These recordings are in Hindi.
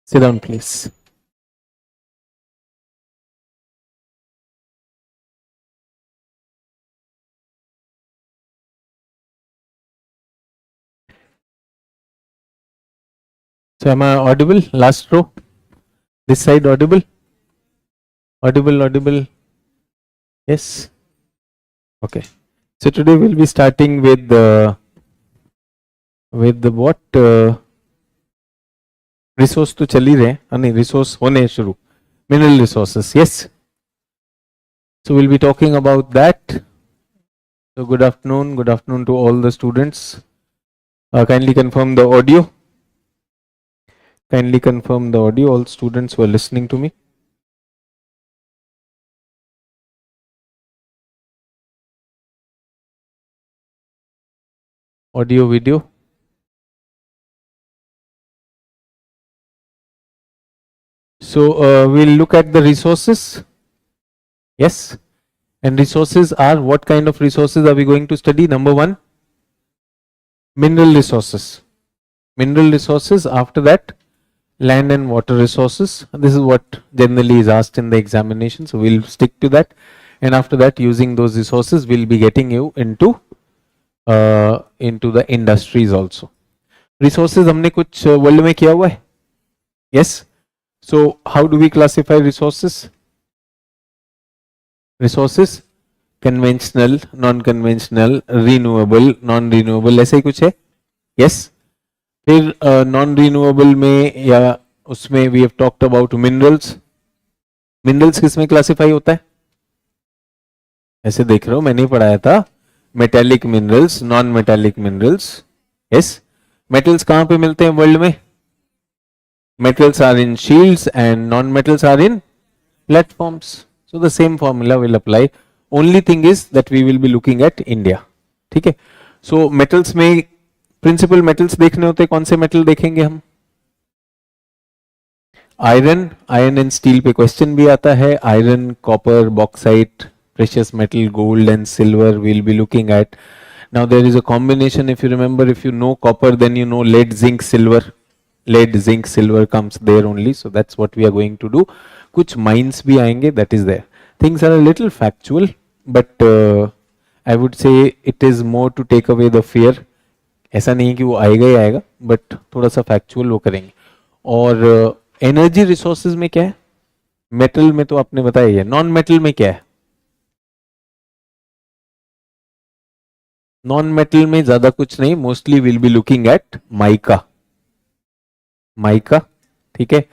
Sit down, please. So am I audible? Last row. This side audible? Audible, audible. Yes. Okay. So today we'll be starting with the what resource to चल ही रहे हैं नहीं resource होने शुरू mineral resources. Yes. So we'll be talking about that. So good afternoon to all the students. Kindly confirm the audio. Kindly confirm the audio. All students who are listening to me. Audio, video. So we'll look at the resources. Yes. And resources are, what kind of resources are we going to study? Number one, mineral resources. Mineral resources, after that, land and water resources. This is what generally is asked in the examination. So we'll stick to that. And after that, using those resources, we'll be getting you into the industries also. Resources हमने कुछ वर्ल्ड में किया हुआ है. Yes. So how do we classify resources? Resources conventional, non conventional, renewable, non renewable, ऐसे ही कुछ है. यस. फिर नॉन रिन्यूएबल में या उसमें we have talked about minerals. Minerals किस में क्लासिफाई होता है? ऐसे देख रहे हो, मैंने पढ़ाया था metallic minerals, non metallic minerals. Yes. Metals कहां पे मिलते हैं वर्ल्ड में? Metals are in shields and non metals are in platforms. So the same formula will apply. Only thing is that we will be looking at India. ठीक है. सो मेटल्स में प्रिंसिपल मेटल्स देखने होते हैं. कौन से मेटल देखेंगे हम? आयरन. आयरन एंड स्टील पे क्वेश्चन भी आता है. Iron, copper, bauxite, precious metal, gold and silver will be looking at. Now there is a combination. If you remember, if you know copper, then you know lead, zinc, silver. Lead, zinc, silver comes there only. So that's what we are going to do. कुछ माइंस भी आएंगे, that is there. Things are a little factual, but I would say it is more to take away the fear. ऐसा नहीं है कि वो आएगा ही आएगा, बट थोड़ा सा फैक्चुअल वो करेंगे. और एनर्जी रिसोर्सेज में क्या है? मेटल में तो आपने बताया ही है. नॉन मेटल में क्या है? नॉन मेटल में ज्यादा कुछ नहीं. Mostly will be looking at mica. Mica. ठीक है.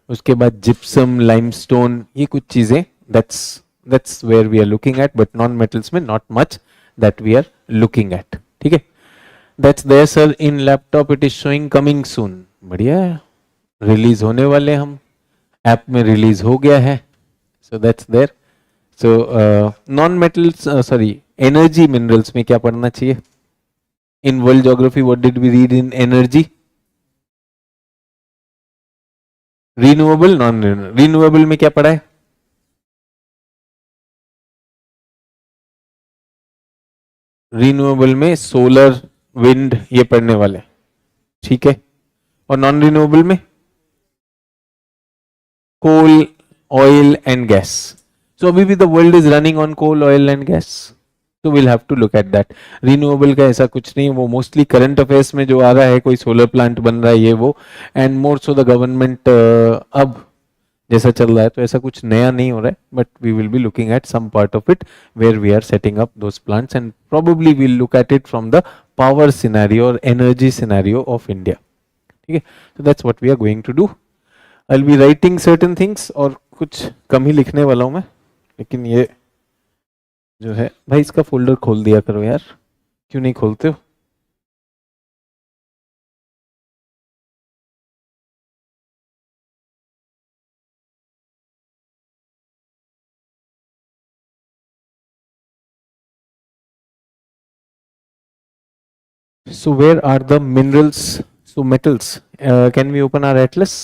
उसके बाद जिप्सम, लाइमस्टोन, ये कुछ चीजें. That's where we are looking at. But non metals में not much that we are looking at. ठीक है. That's there sir in laptop. It is showing coming soon. बढ़िया है. रिलीज होने वाले हम. ऐप में रिलीज हो गया है. So that's there. So non metals, sorry, energy minerals में क्या पढ़ना चाहिए? In world geography what did we read in energy? Renewable, non renewable. Renewable में क्या पढ़ा है? रिन्यूएबल में सोलर, विंड, ये पढ़ने वाले. ठीक है. और नॉन रिन्यूएबल में coal, oil and gas. So अभी भी the world is running on coal, oil and gas. तो will have to look at that. Renewable का ऐसा कुछ नहीं. वो मोस्टली करंट अफेयर्स में जो आ रहा है, कोई सोलर प्लांट बन रहा है, ये वो. And more so the government अब जैसा चल रहा है, तो ऐसा कुछ नया नहीं हो रहा है. But we will be looking at some part of it where we are setting up those plants. And probably will look at it from the power scenario और एनर्जी सिनेरियो ऑफ इंडिया. ठीक है. So that's what we are going to do. I will be writing certain things, और कुछ कम ही लिखने वाला हूं मैं. लेकिन ये जो है भाई, इसका फोल्डर खोल दिया करो यार. क्यों नहीं खोलते हो? So where are the minerals? So metals. Can we open our atlas?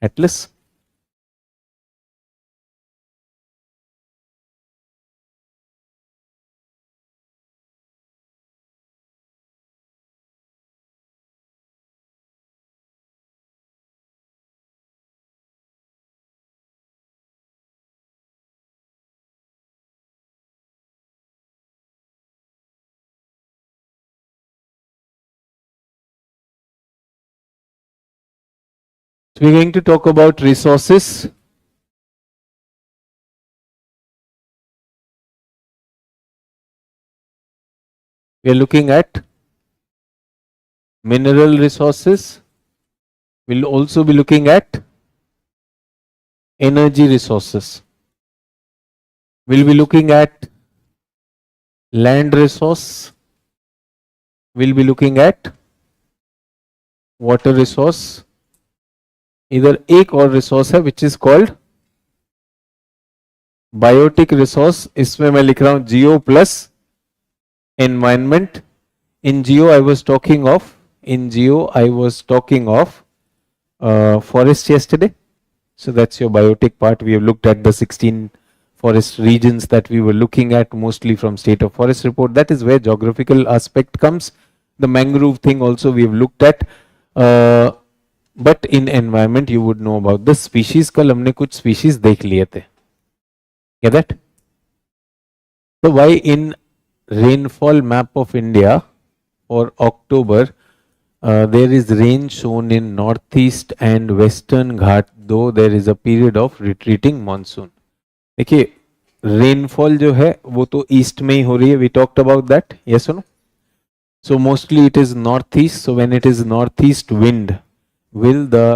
Atlas. we're going to talk about resources. We are looking at mineral resources. We'll also be looking at energy resources. We'll be looking at land resource. We'll be looking at water resource. इधर एक और रिसोर्स है which is called biotic resource. इसमें मैं लिख रहा हूं geo plus environment. In geo I was talking of forest yesterday. So that's your biotic part. We have looked at the 16 forest regions that we were looking at, mostly from State of Forest report. That is where geographical aspect comes. The mangrove thing also we have looked at. But in environment you would know about the species. कल हमने कुछ species देख लिए थे. Get that? So why in rainfall map of India for October there is rain shown in northeast and western Ghat, though there is a period of retreating monsoon. देखिए रेनफॉल जो है वो तो ईस्ट में ही हो रही है. We talked about that. Yes और no? So mostly it is north east. So when it is north east wind, will the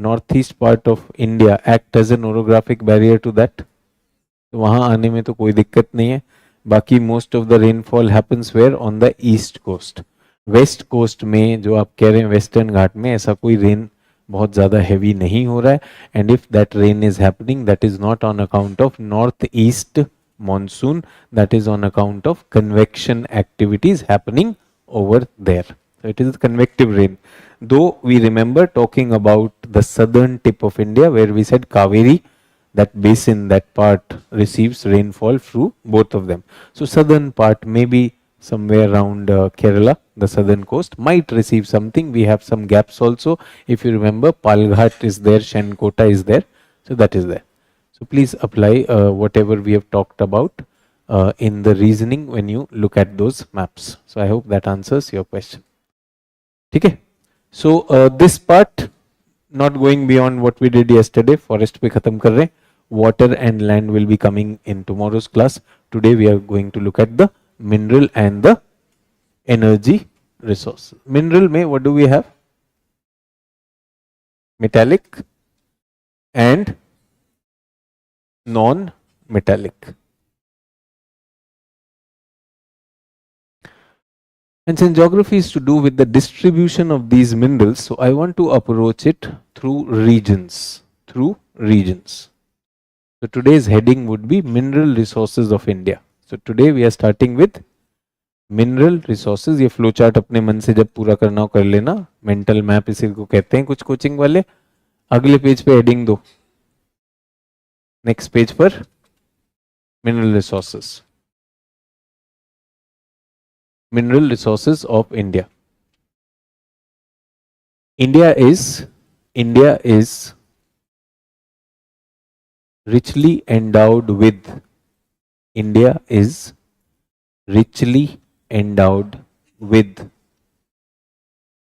northeast part of India act as an orographic barrier to that? तो वहां आने में तो कोई दिक्कत नहीं है. बाकी most of the rainfall happens where on the east coast. West coast में जो आप कह रहे हैं वेस्टर्न घाट में ऐसा कोई रेन बहुत ज़्यादा हैवी नहीं हो रहा है. And if that rain is happening that is not on account of north east monsoon, that is on account of convection activities happening over there. So it is convective rain. Though we remember talking about the southern tip of India where we said Kaveri, that basin, that part receives rainfall through both of them. So southern part maybe somewhere around Kerala, the southern coast might receive something. We have some gaps also. If you remember, Palghat is there, Shenkota is there. So that is there. So please apply whatever we have talked about in the reasoning when you look at those maps. So I hope that answers your question. Okay. So this part, not going beyond what we did yesterday, forest pe khatam kar rahe. Water and land will be coming in tomorrow's class. Today we are going to look at the mineral and the energy resource. Mineral mein what do we have? Metallic and non-metallic. And since geography is to do with the distribution of these minerals, so I want to approach it through regions. So today's heading would be mineral resources of India. So today we are starting with mineral resources. ये फ्लो चार्ट अपने मन से जब पूरा करना हो कर लेना. मेंटल मैप इसी को कहते हैं कुछ कोचिंग वाले. अगले पेज पे हेडिंग दो. नेक्स्ट पेज पर mineral resources. Mineral resources of India. India is richly endowed with. India is richly endowed with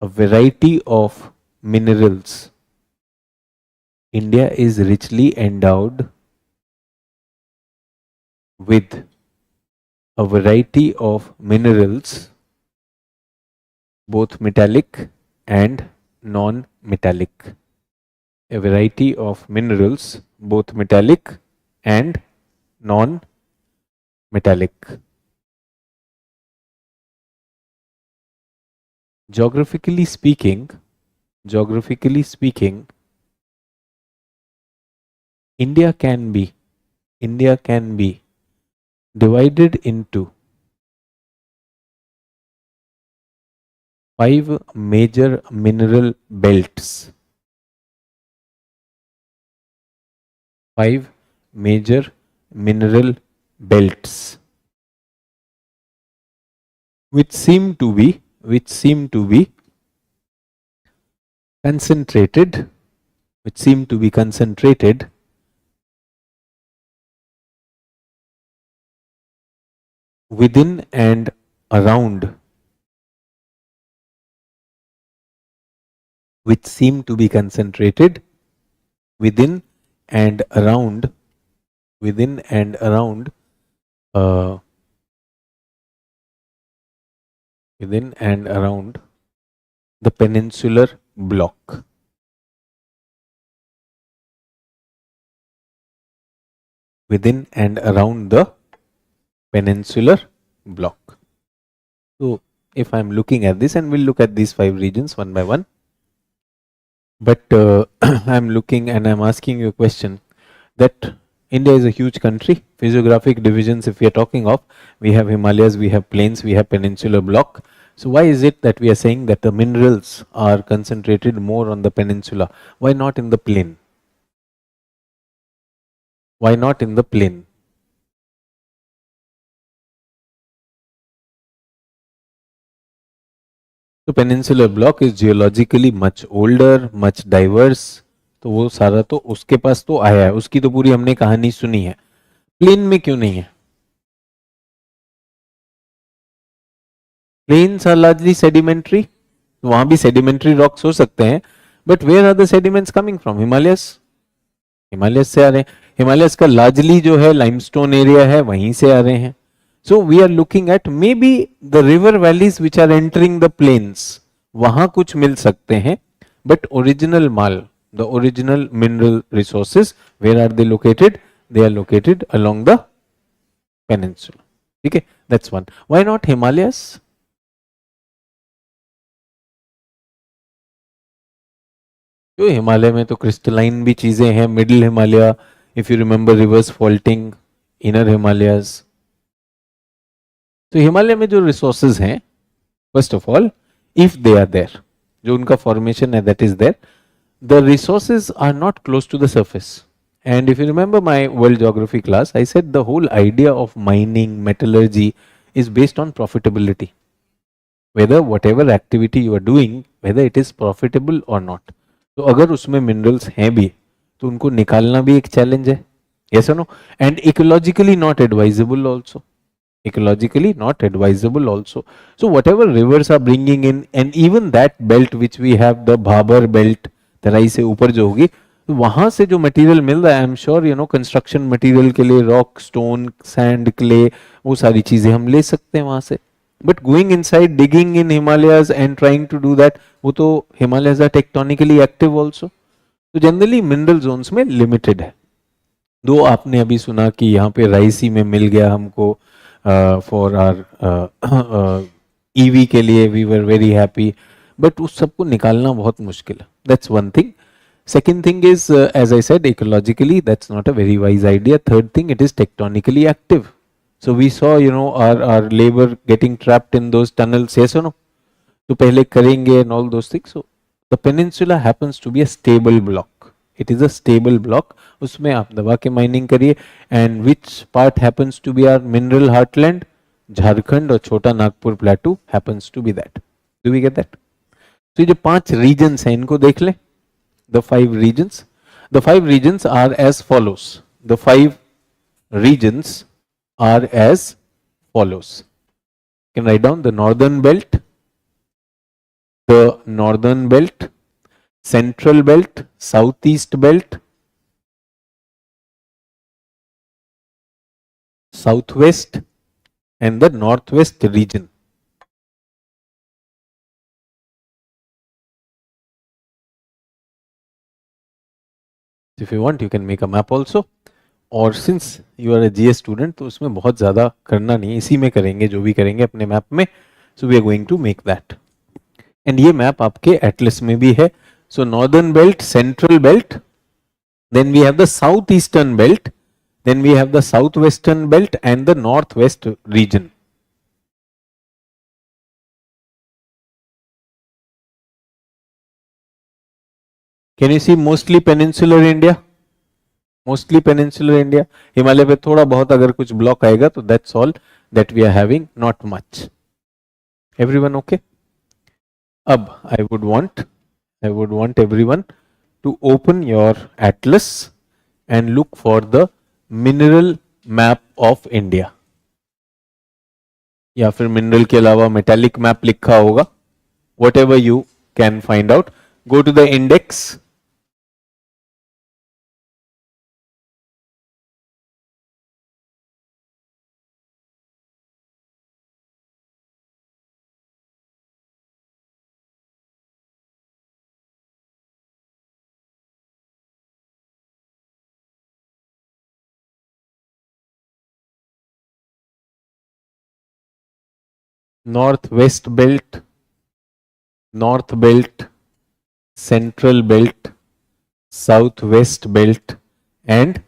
a variety of minerals. India is richly endowed with a variety of minerals, both metallic and non-metallic. A variety of minerals, both metallic and non-metallic. Geographically speaking, India can be divided into 5 major mineral belts. 5 major mineral belts which seem to be concentrated within and around within and around within and around uh, within and around the peninsular block. Within and around the peninsular block. So if I'm looking at this, and we'll look at these 5 regions one by one, but I'm looking and I'm asking you a question that India is a huge country. Physiographic divisions, if we are talking of, we have Himalayas, we have plains, we have peninsular block. So why is it that we are saying that the minerals are concentrated more on the peninsula? Why not in the plain? Why not in the plain? तो peninsular block is geologically much older, much diverse, तो वो सारा तो उसके पास तो आया है, उसकी तो पूरी हमने कहानी सुनी है. प्लेन में क्यों नहीं है? प्लेन्स आर लार्जली सेडिमेंट्री, वहां भी सेडिमेंट्री रॉक्स हो सकते हैं, but where are the sediments coming from? Himalayas. Himalayas से आ रहे हैं. हिमालयस का लार्जली जो है लाइमस्टोन एरिया है, वहीं से आ रहे हैं. So we are looking at maybe the river valleys which are entering the plains, वहां कुछ मिल सकते हैं, but original mall, the original mineral resources, where are they located? They are located along the peninsula. ठीक है, that's one. Why not Himalayas? जो हिमालय में तो क्रिस्टलाइन भी चीजें हैं, middle Himalaya, if you remember reverse faulting, inner Himalayas. तो हिमालय में जो रिसोर्सेज हैं, first of all, if they are there, जो उनका फॉर्मेशन है that is there, the resources are not close to the surface. And if you remember my world geography class, I said the whole idea of mining, metallurgy is based on profitability. whether whatever activity you are doing, whether it is profitable or not. तो अगर उसमें मिनरल्स हैं भी, तो उनको निकालना भी एक चैलेंज है. yes or no? And ecologically not advisable also. Ecologically not advisable also. So whatever rivers are bringing in, and even that belt which we have, the Bhabar belt, तराई से ऊपर जो होगी, तो वहां से जो मटेरियल मिल रहा है, I am sure you know, construction material के लिए रॉक, स्टोन, सैंड, क्ले, वो सारी चीजें हम ले सकते हैं वहां से. But going inside, digging in Himalayas and trying to do that, वो तो Himalayas are tectonically active also. तो जनरली मिनरल जोन्स में लिमिटेड है. दो आपने अभी सुना कि यहाँ पे रायसी में मिल गया हमको फॉर आर ईवी के लिए, we were very happy, but उस सबको निकालना बहुत मुश्किल है. That's one thing. Second thing is, as I said, ecologically, that's not a very wise idea. Third thing, it is tectonically active. So we saw, you know, our labor getting trapped in those tunnels, yes or no? तो पहले करेंगे and all those things. So the peninsula happens to be a stable block. It is a stable block. उसमें आप दबा के माइनिंग करिए. And which part happens to be our mineral heartland? Jharkhand और छोटा Nagpur प्लेटू happens to be that. Do we get that? तो ये जो 5 regions हैं, इनको देख लें. The 5 regions. The 5 regions are as follows. The 5 regions are as follows. You can write down the northern belt, the northern belt, central belt, southeast belt, southwest, and the northwest region. If you want, you can make a map also. और since you are a GS student, तो उसमें बहुत ज़्यादा करना नहीं, इसी में करेंगे जो भी करेंगे अपने मैप में. So we are going to make that. And ये मैप आपके एटलस में भी है. So northern belt, central belt, then we have the south eastern belt, then we have the south western belt and the north west region. Can you see mostly peninsular India? Mostly peninsular India. Himalaya पे थोड़ा बहुत अगर कुछ ब्लॉक आएगा तो that's all that we are having, not much. Everyone okay? अब I would want everyone to open your atlas and look for the mineral map of India. या फिर मिनरल के अलावा मेटालिक मैप लिखा होगा, whatever you can find out. Go to the index. North west belt, north belt, central belt, south west belt and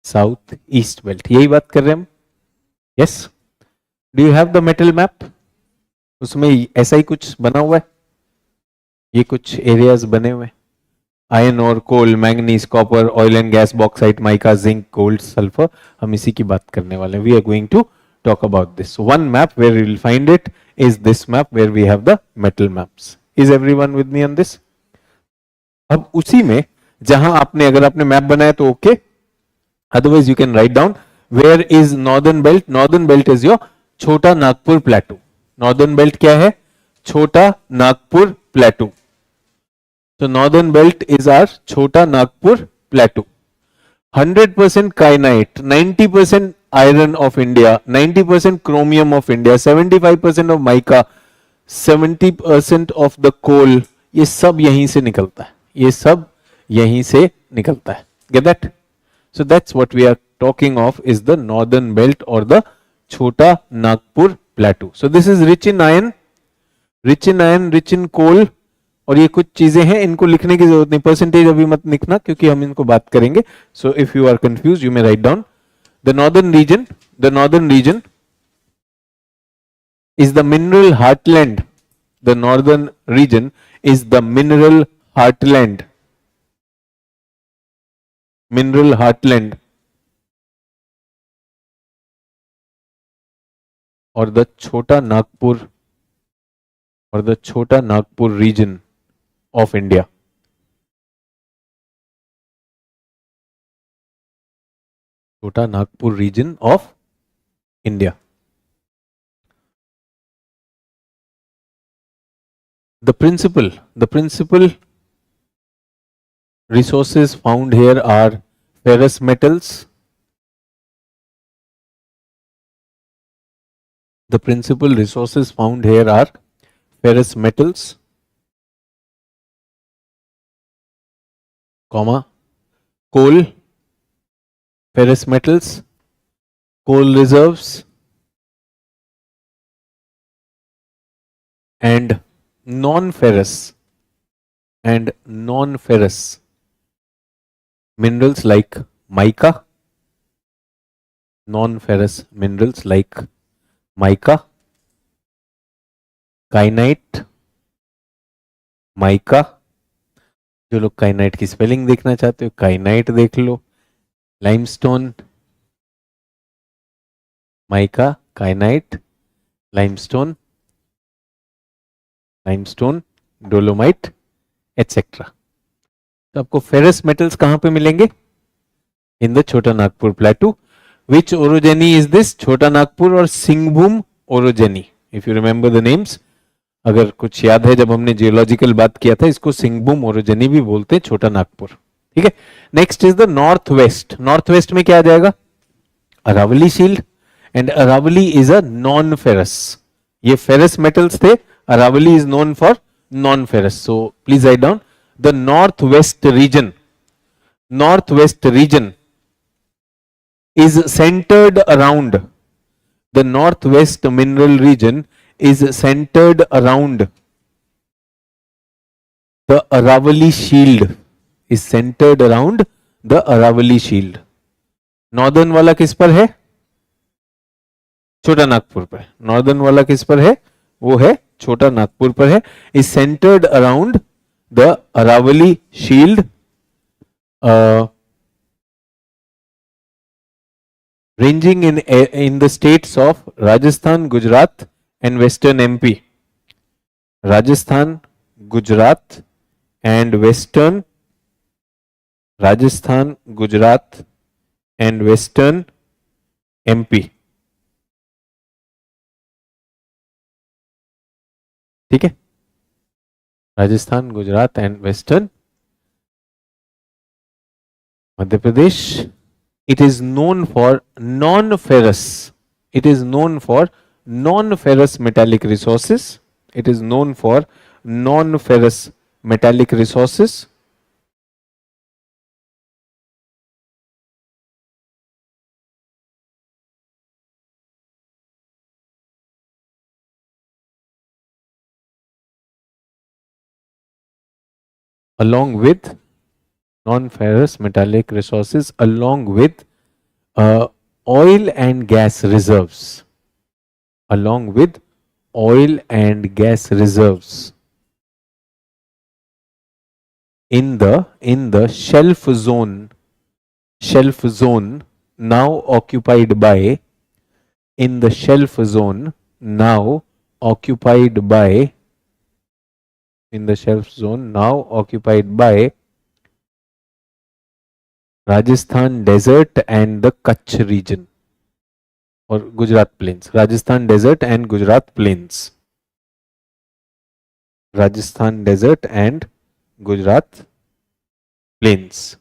south east belt, यही बात कर रहे हैं हम. Yes. Do you have the metal map? उसमें ऐसा ही कुछ बना हुआ है, ये कुछ एरियाज बने हुए हैं. आयरन और coal, manganese, copper, oil and gas, bauxite, mica, zinc, gold, sulphur, हम इसी की बात करने वाले हैं. We are going to talk about this. One map where we will find it is this map where we have the metal maps. Is everyone with me on this? अब उसी में जहां आपने, अगर आपने मैप बनाया तो okay, otherwise you can write down where is northern belt. Northern belt is your Chota Nagpur प्लेटू. Northern belt क्या है? छोटा Nagpur प्लेटू. So northern belt is our Chota Nagpur plateau. 100% kyanite, 90% iron of India, 90% chromium of India, 75% of mica, 70% of the coal, ये सब यहीं से निकलता है, ये सब यहीं से निकलता है. Get that? So that's what we are talking of is the northern belt or the Chota Nagpur plateau. So this is rich in iron, rich in coal. और ये कुछ चीजें हैं, इनको लिखने की जरूरत नहीं, परसेंटेज अभी मत लिखना क्योंकि हम इनको बात करेंगे. So if you are confuse you may write down the northern region. The northern region is the mineral heartland. The northern region is the mineral heartland. Mineral heartland और द छोटा नागपुर और the Chota Nagpur region of India. Chota Nagpur region of India. The principal resources found here are ferrous metals. The principal resources found here are ferrous metals, comma, coal, ferrous metals, coal reserves, and non-ferrous minerals like mica, non-ferrous minerals like mica, kyanite, mica. जो लोग काइनाइट की स्पेलिंग देखना चाहते हो काइनाइट देख लो. Limestone, mica, kyanite, limestone, dolomite etcetera. तो आपको फेरस मेटल्स कहां पे मिलेंगे? In the Chota Nagpur प्लेटू. Which orogeny is this? छोटा नागपुर और Singhbhum orogeny. If you remember the names, अगर कुछ याद है जब हमने जियोलॉजिकल बात किया था, इसको सिंहभूम ओरोजेनी भी बोलते हैं, छोटा नागपुर. ठीक है. Next is the north west. North west में क्या आ जाएगा? Aravalli shield. And Aravalli is a non ferrous. ये फेरस मेटल्स थे, Aravalli is known for non ferrous. So please write down the north west region. North west region is centered around, the northwest mineral region is centered around the Aravalli Shield, is centered around the Aravalli Shield. Northern वाला किस पर है? छोटा नागपुर पर. नॉर्दर्न वाला किस पर है? वो है छोटा नागपुर पर है. Is centred around the Aravalli shield, ranging in the states of Rajasthan, Gujarat and Western MP. Rajasthan, Gujarat and Western, Rajasthan, Gujarat and Western MP. ठीक है. Rajasthan, Gujarat and western Madhya Pradesh. It is known for non-ferrous. It is known for non-ferrous metallic resources. It is known for non-ferrous metallic resources. along with non-ferrous metallic resources, along with oil and gas reserves, along with oil and gas reserves in the shelf zone now occupied by, in the shelf zone now occupied by, in the shelf zone now occupied by Rajasthan desert and the Kutch region or Gujarat plains. Rajasthan desert and Gujarat plains. Rajasthan desert and Gujarat plains.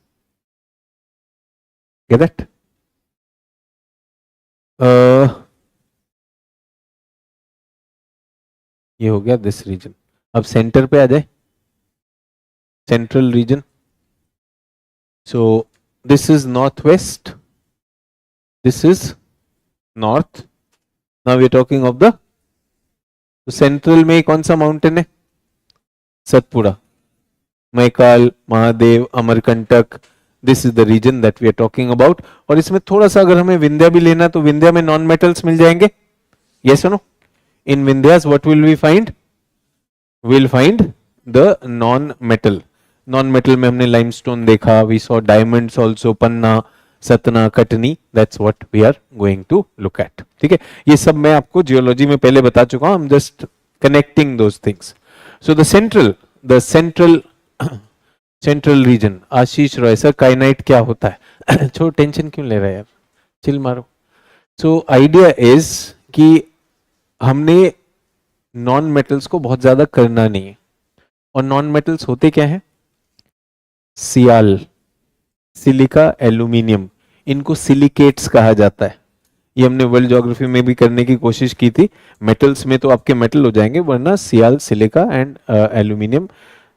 Get that? ये हो गया दिस रीजन. अब सेंटर पे आ जाए, central region. So this is north west, this is north. Now we are talking of the central में कौन सा माउंटेन है? Satpura, Maikal, Mahadev, Amarkantak. This is the region that we are talking about. और इसमें थोड़ा सा अगर हमें विंध्या भी लेना तो विंध्या में नॉन मेटल्स मिल जाएंगे. यस और no? In Vindhyas what will we find? Will find the non metal. Non metal में हमने लाइमस्टोन देखा, we saw diamonds also, Panna, Satna, Katni. That's what we are going to look at. ठीक है, ये सब मैं आपको जियोलॉजी में पहले बता चुका हूं. I am just connecting those things. So the central region. Ashish Roy sir, kyanite क्या होता है? छोड़, टेंशन क्यों ले रहे हैं यार, चिल मारो. सो आइडिया इज कि हमने नॉन मेटल्स को बहुत ज्यादा करना नहीं है. और नॉन मेटल्स होते क्या हैं? सियाल, सिलिका, एल्यूमिनियम. इनको सिलिकेट्स कहा जाता है. ये हमने वर्ल्ड ज्योग्राफी में भी करने की कोशिश की थी. मेटल्स में तो आपके मेटल हो जाएंगे, वरना sial, silica and aluminium.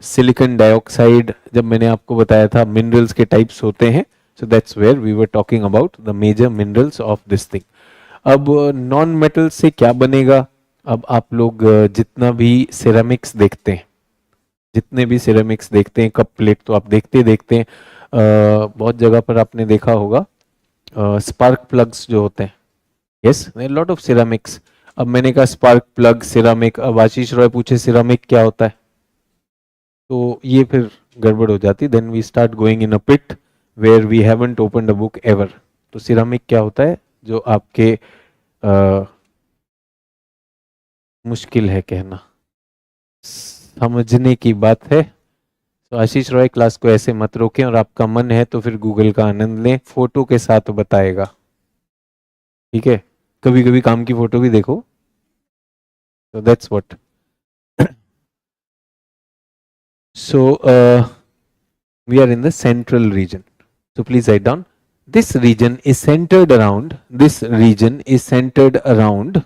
Silicon dioxide जब मैंने आपको बताया था मिनरल्स के टाइप्स होते हैं. So that's where we were talking about the major minerals of this thing. अब नॉन मेटल से क्या बनेगा? अब आप लोग जितना भी सिरेमिक्स देखते हैं, जितने भी सिरेमिक्स देखते हैं, कप प्लेट तो आप देखते हैं. बहुत जगह पर आपने देखा होगा स्पार्क प्लग्स जो होते हैं. Yes, lot of ceramics. अब मैंने कहा स्पार्क प्लग, सिरेमिक. अब आशीष रॉय पूछे सिरेमिक क्या होता है, तो ये फिर गड़बड़ हो जाती. Then we start going in a pit where we haven't opened a book ever. तो सिरेमिक क्या होता है? जो आपके मुश्किल है कहना, समझने की बात है. तो आशीष रॉय, क्लास को ऐसे मत रोकें, और आपका मन है तो फिर गूगल का आनंद लें, फोटो के साथ बताएगा. ठीक है, कभी कभी काम की फोटो भी देखो. So that's what. So we are in the central region. So please write down. This region is centered around. This region is centered around.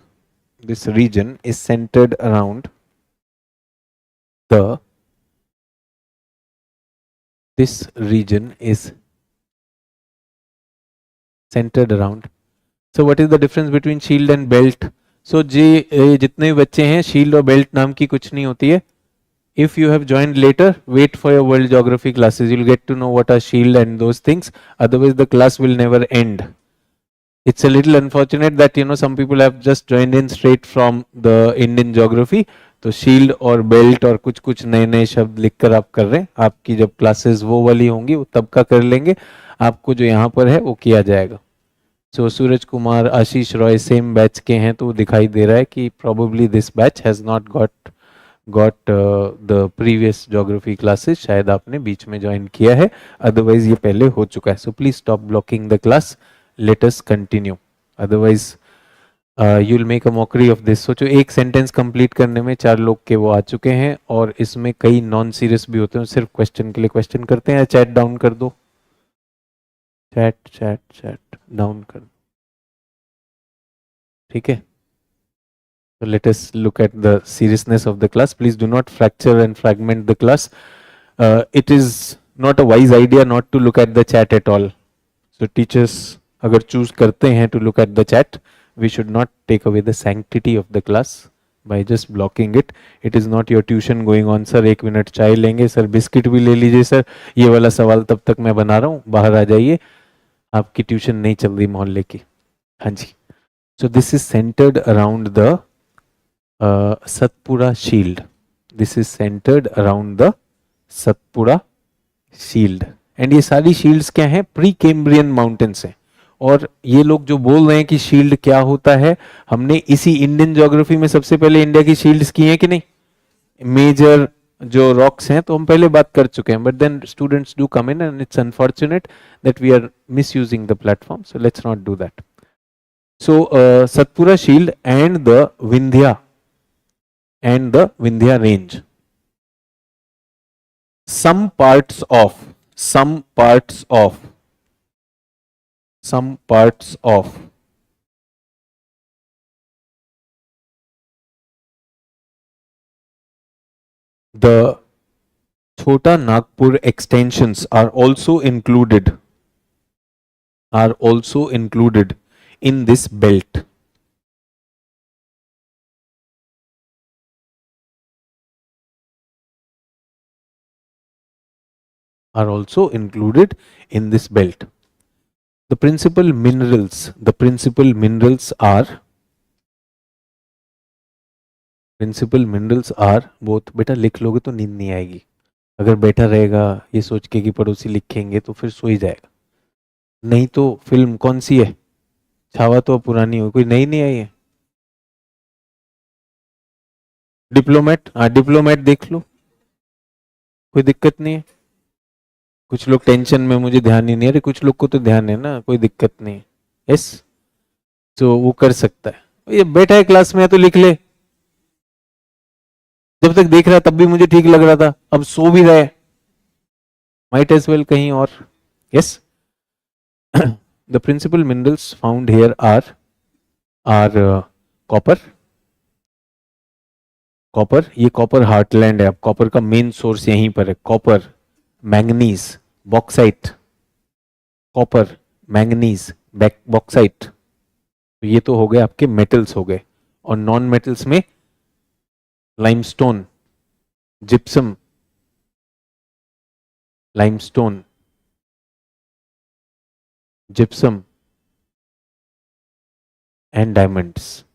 This region is centered around the. This region is centered around. So what is the difference between shield and belt? So जितने भी बच्चे हैं, shield और belt नाम की कुछ नहीं होती है. If you have joined later, wait for your world geography classes. You'll get to know what are shield and those things. Otherwise, the class will never end. It's a little unfortunate that some people have just joined in straight from the Indian geography. तो शील्ड और बेल्ट और कुछ कुछ नए नए शब्द लिखकर आप कर रहे हैं. आपकी जब क्लासेस वो वाली होंगी वो तब का कर लेंगे. आपको जो यहाँ पर है वो किया जाएगा. सो सूरज कुमार, आशीष रॉय सेम बैच के हैं, तो दिखाई दे रहा है कि probably this batch has not got the previous geography classes. शायद आपने बीच में ज्वाइन किया है, अदरवाइज ये पहले हो चुका है. So please stop blocking the class, let us continue, otherwise you will make a mockery of this. सोचो, एक सेंटेंस कंप्लीट करने में 4 लोग के वो आ चुके हैं, और इसमें कई नॉन सीरियस भी होते हैं, सिर्फ क्वेश्चन के लिए क्वेश्चन करते हैं. चैट डाउन कर दो, चैट डाउन कर दो. ठीक है, so let us look at the seriousness of the class. Please do not fracture and fragment the class. It is not a wise idea not to look at the chat at all. So teachers अगर choose करते हैं to look at the chat, we should not take away the sanctity of the class. by just blocking it. It is not your tuition going on. Sir 1 minute चाय लेंगे, सर बिस्किट भी ले लीजिए, सर ये वाला सवाल तब तक मैं बना रहा हूँ, बाहर आ जाइए, आपकी ट्यूशन नहीं चल रही मोहल्ले की. हाँ जी. So this is centered around the Satpura shield. This is centered around the Satpura shield. And ये सारी shields क्या हैं? Precambrian mountains हैं. और ये लोग जो बोल रहे हैं कि शील्ड क्या होता है, हमने इसी इंडियन ज्योग्राफी में सबसे पहले इंडिया की शील्ड्स की हैं कि नहीं, मेजर जो रॉक्स हैं, तो हम पहले बात कर चुके हैं. But then students do come in and it's unfortunate that we are misusing the platform, so let's not do that. So Satpura shield and the Vindhya range. Some parts of the Chota Nagpur extensions are also included in this belt. Are also included in this belt. The principal minerals are both. बेटा लिख लोगे तो नींद नहीं आएगी. अगर बैठा रहेगा ये सोच के कि पड़ोसी लिखेंगे तो फिर सो ही जाएगा. नहीं तो फिल्म कौन सी है, छावा तो पुरानी हो, कोई नई नहीं आई है. डिप्लोमेट, हाँ डिप्लोमेट देख लो, कोई दिक्कत नहीं है. कुछ लोग टेंशन में, मुझे ध्यान ही नहीं, अरे कुछ लोग को तो ध्यान है ना, कोई दिक्कत नहीं. यस, तो वो कर सकता है. ये बैठा है क्लास में तो लिख ले. जब तक देख रहा तब भी मुझे ठीक लग रहा था, अब सो भी रहा है, माइट एज वेल कहीं और. Yes, the principal minerals found here are copper. Copper, ये कॉपर हार्टलैंड है. अब कॉपर का मेन सोर्स यहीं पर है. Copper, manganese, bauxite. Copper, manganese, bauxite. तो ये तो हो गए आपके मेटल्स हो गए. और नॉन मेटल्स में limestone, gypsum, limestone, gypsum and diamonds.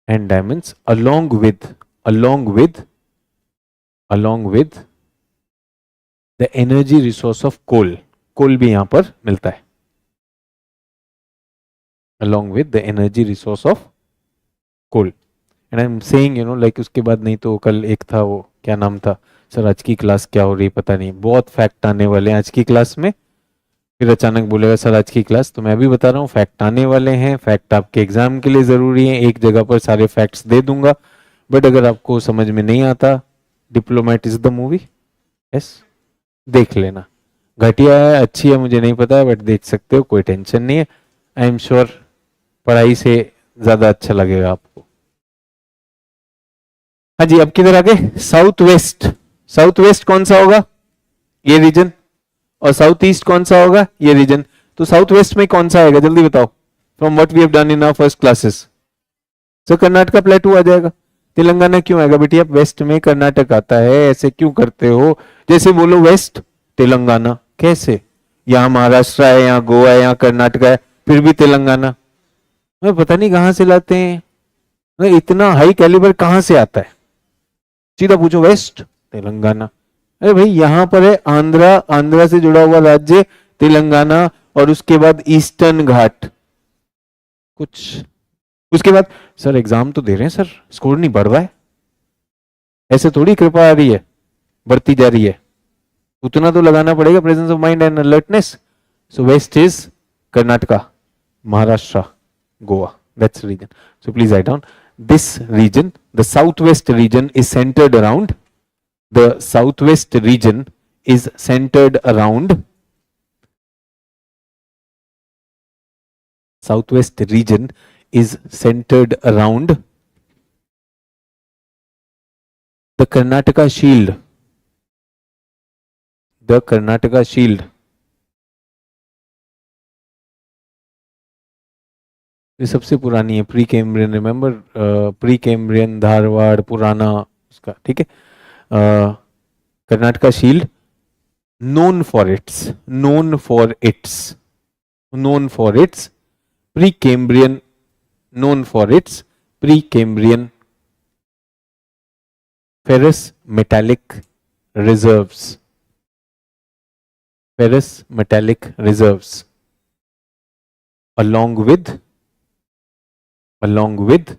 And diamonds along with the energy resource of coal. कोल भी यहां पर मिलता है. Along with the energy resource of coal. And I'm saying, like उसके बाद नहीं तो कल एक था वो, क्या नाम था सर, आज की क्लास क्या हो रही पता नहीं, बहुत फैक्ट आने वाले हैं आज की क्लास में. फिर अचानक बोलेगा सर आज की क्लास, तो मैं भी बता रहा हूँ फैक्ट आने वाले हैं. फैक्ट आपके एग्जाम के लिए जरूरी है. एक जगह पर सारे फैक्ट्स दे दूंगा, बट अगर आपको समझ में नहीं आता, diplomat is the movie. Yes, देख लेना. घटिया है अच्छी है मुझे नहीं पता, बट देख सकते हो, कोई टेंशन नहीं है. आई एम श्योर पढ़ाई से ज्यादा अच्छा लगेगा आपको. हाँ जी, अब किधर आगे, साउथ वेस्ट. साउथ वेस्ट कौन सा होगा, ये रीजन. और साउथ ईस्ट कौन सा होगा, ये रीजन. तो साउथ वेस्ट में कौन सा आएगा, जल्दी बताओ, from what we have done in our first classes. Sir Karnataka plateau आ जाएगा. तेलंगाना क्यों आएगा बेटी, अब वेस्ट में कर्नाटक आता है, ऐसे क्यों करते हो, जैसे बोलो वेस्ट तेलंगाना, कैसे, यहाँ महाराष्ट्र है, यहाँ गोवा है, यहाँ कर्नाटका है, फिर भी तेलंगाना. मैं पता नहीं कहां से लाते हैं, इतना हाई कैलिबर कहां से आता है. सीधा पूछो वेस्ट तेलंगाना. अरे भाई यहां पर है आंध्रा, आंध्रा से जुड़ा हुआ राज्य तेलंगाना, और उसके बाद ईस्टर्न घाट कुछ, उसके बाद सर एग्जाम तो दे रहे हैं सर, स्कोर नहीं बढ़ रहा है. ऐसे थोड़ी कृपा आ रही है, बढ़ती जा रही है, उतना तो लगाना पड़ेगा, presence of mind and alertness. So west is Karnataka, Maharashtra, Goa, that's region. So please write down this region. The southwest region is centered around, the southwest region is centered around, southwest region is centered around the Karnataka shield, the Karnataka shield. ये सबसे पुरानी है, pre Cambrian, remember pre Cambrian Dharwad पुराना उसका, ठीक है। Karnataka shield known for its known for its known for its Precambrian known for its Precambrian ferrous metallic reserves, ferrous metallic reserves, along with along with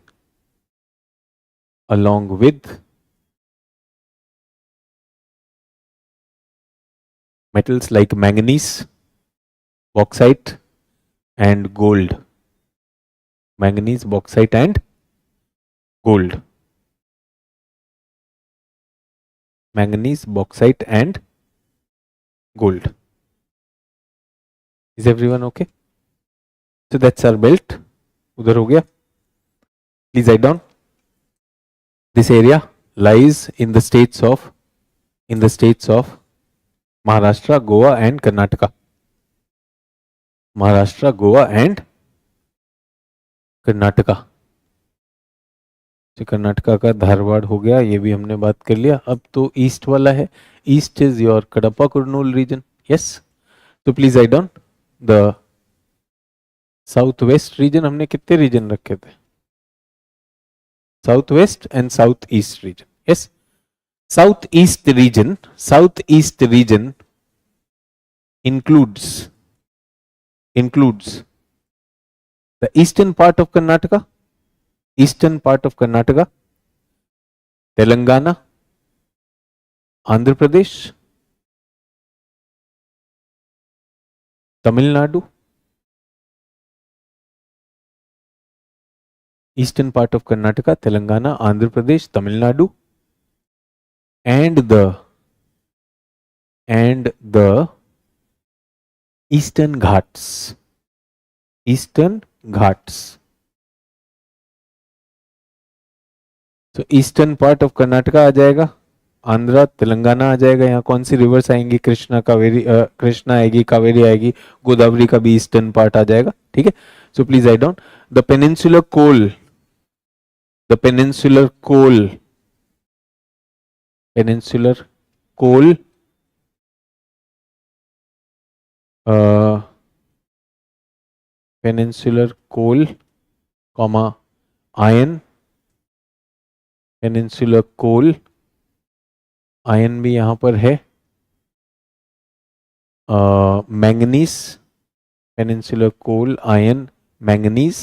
along with metals like manganese, bauxite and gold. Manganese, bauxite and gold. Manganese, bauxite and gold. Is everyone okay? So that's our belt. Udhar ho gaya. Please write down. This area lies in the states of Maharashtra, Goa and Karnataka. Maharashtra, Goa and Karnataka. Karnataka का धारवाड़ हो गया, ये भी हमने बात कर लिया। अब तो ईस्ट वाला है, east is your Kadapa Kurnool region, yes. तो please write down the south west region. हमने कितने रीजन रखे थे? South west and south east region, yes. South east region includes the eastern part of Karnataka, Telangana, Andhra Pradesh, Tamil Nadu, eastern part of Karnataka, Telangana, Andhra Pradesh, Tamil Nadu, and the Eastern Ghats. तो ईस्टर्न पार्ट ऑफ कर्नाटका आ जाएगा, आंध्रा तेलंगाना आ जाएगा। यहाँ कौन सी रिवर्स आएंगी? कृष्णा कावेरी, कृष्णा आएगी, कावेरी आएगी, गोदावरी का भी ईस्टर्न पार्ट आ जाएगा, ठीक है। So please write down the peninsular coal, peninsular coal peninsular coal comma iron, peninsular coal iron भी यहां पर है, manganese, peninsular coal iron manganese,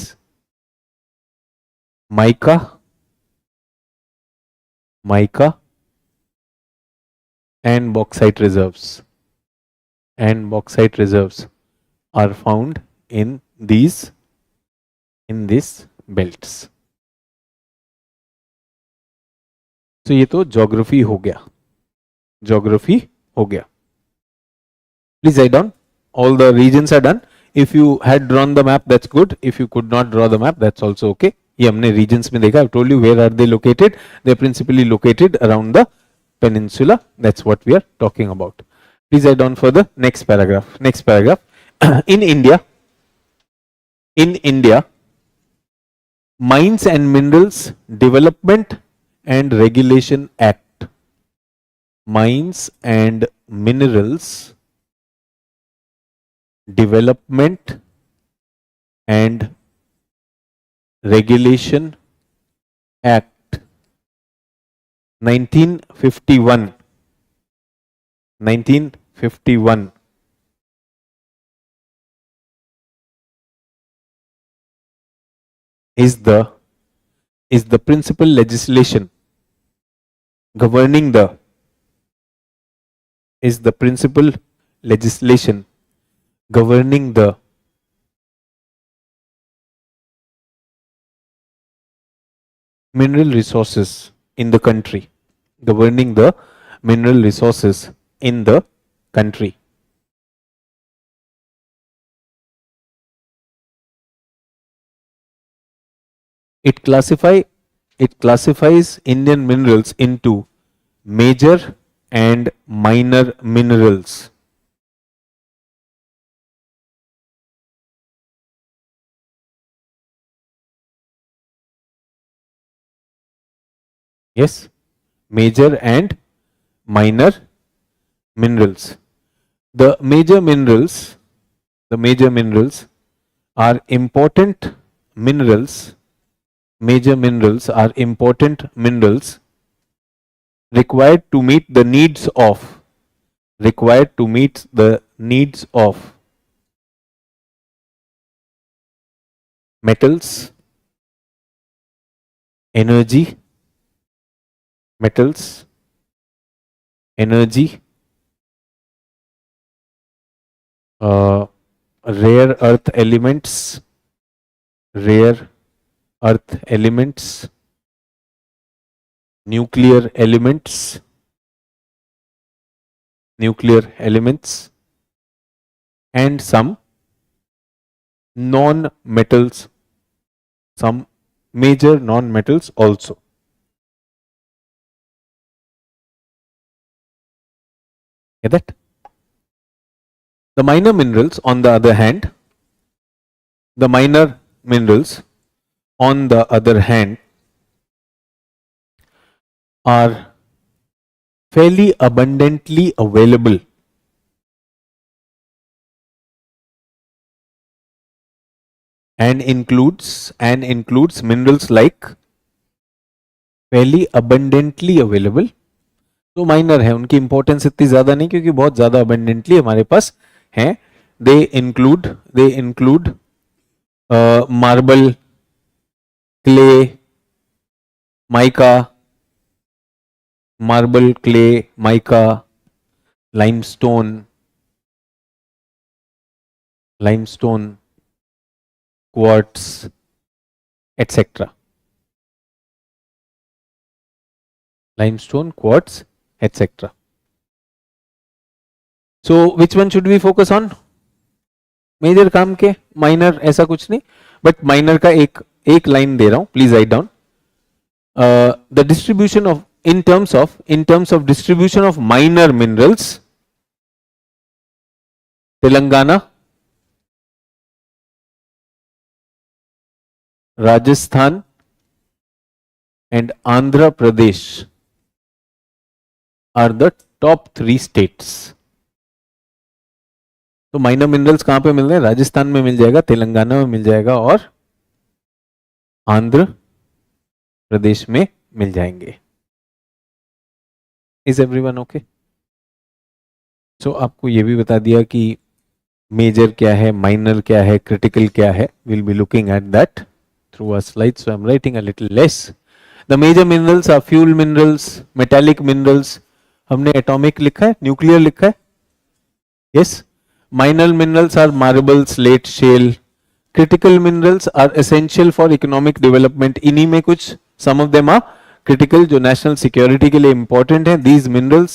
mica and bauxite reserves are found in these belts. तो ये तो ज्योग्राफी हो गया, Please write down. All the regions are done. If you had drawn the map, that's good. If you could not draw the map, that's also okay. ये हमने regions में देखा. I've told you where are they located. They're principally located around the peninsula. That's what we are talking about. Please write down for the next paragraph. In India, Mines and Minerals Development and Regulation Act. Mines and Minerals Development and Regulation Act 1951 is the principal legislation governing the mineral resources in the country. It classifies Indian minerals into major and minor minerals. yes, major and minor minerals. The major minerals, the major minerals are important minerals. Major minerals are important minerals required to meet the needs of, required to meet the needs of metals, energy, metals, energy, rare earth elements, rare earth elements, nuclear elements, nuclear elements, and some non metals, some major non metals also. Get that? The minor minerals, on the other hand, the minor minerals, on the other hand, are fairly abundantly available and includes minerals like fairly abundantly available. तो माइनर है, उनकी इंपॉर्टेंस इतनी ज्यादा नहीं क्योंकि बहुत ज्यादा अबंडेंटली हमारे पास है. They include marble, clay, mica, marble, clay, mica, limestone, quartz, etc. Limestone, quartz, etc. So which one should we focus on? Major काम के, माइनर ऐसा कुछ नहीं, बट माइनर का एक लाइन दे रहा हूं, please write down. The distribution of in terms of distribution of minor minerals, Telangana, Rajasthan and Andhra Pradesh are the top 3 states. तो माइनर मिनरल्स कहां पे मिल रहे हैं? राजस्थान में मिल जाएगा, तेलंगाना में मिल जाएगा और आंध्र प्रदेश में मिल जाएंगे. Is everyone okay? सो आपको ये भी बता दिया कि मेजर क्या है, माइनर क्या है, क्रिटिकल क्या है. Will be looking at that through a slide, so I am writing a little less. The major minerals are fuel minerals, metallic minerals. हमने एटॉमिक लिखा है, न्यूक्लियर लिखा है. Yes. Minor minerals are marble, slate, shale. Critical minerals are essential for economic development. इन्हीं में कुछ, some of them are critical, जो national security के लिए important है. These minerals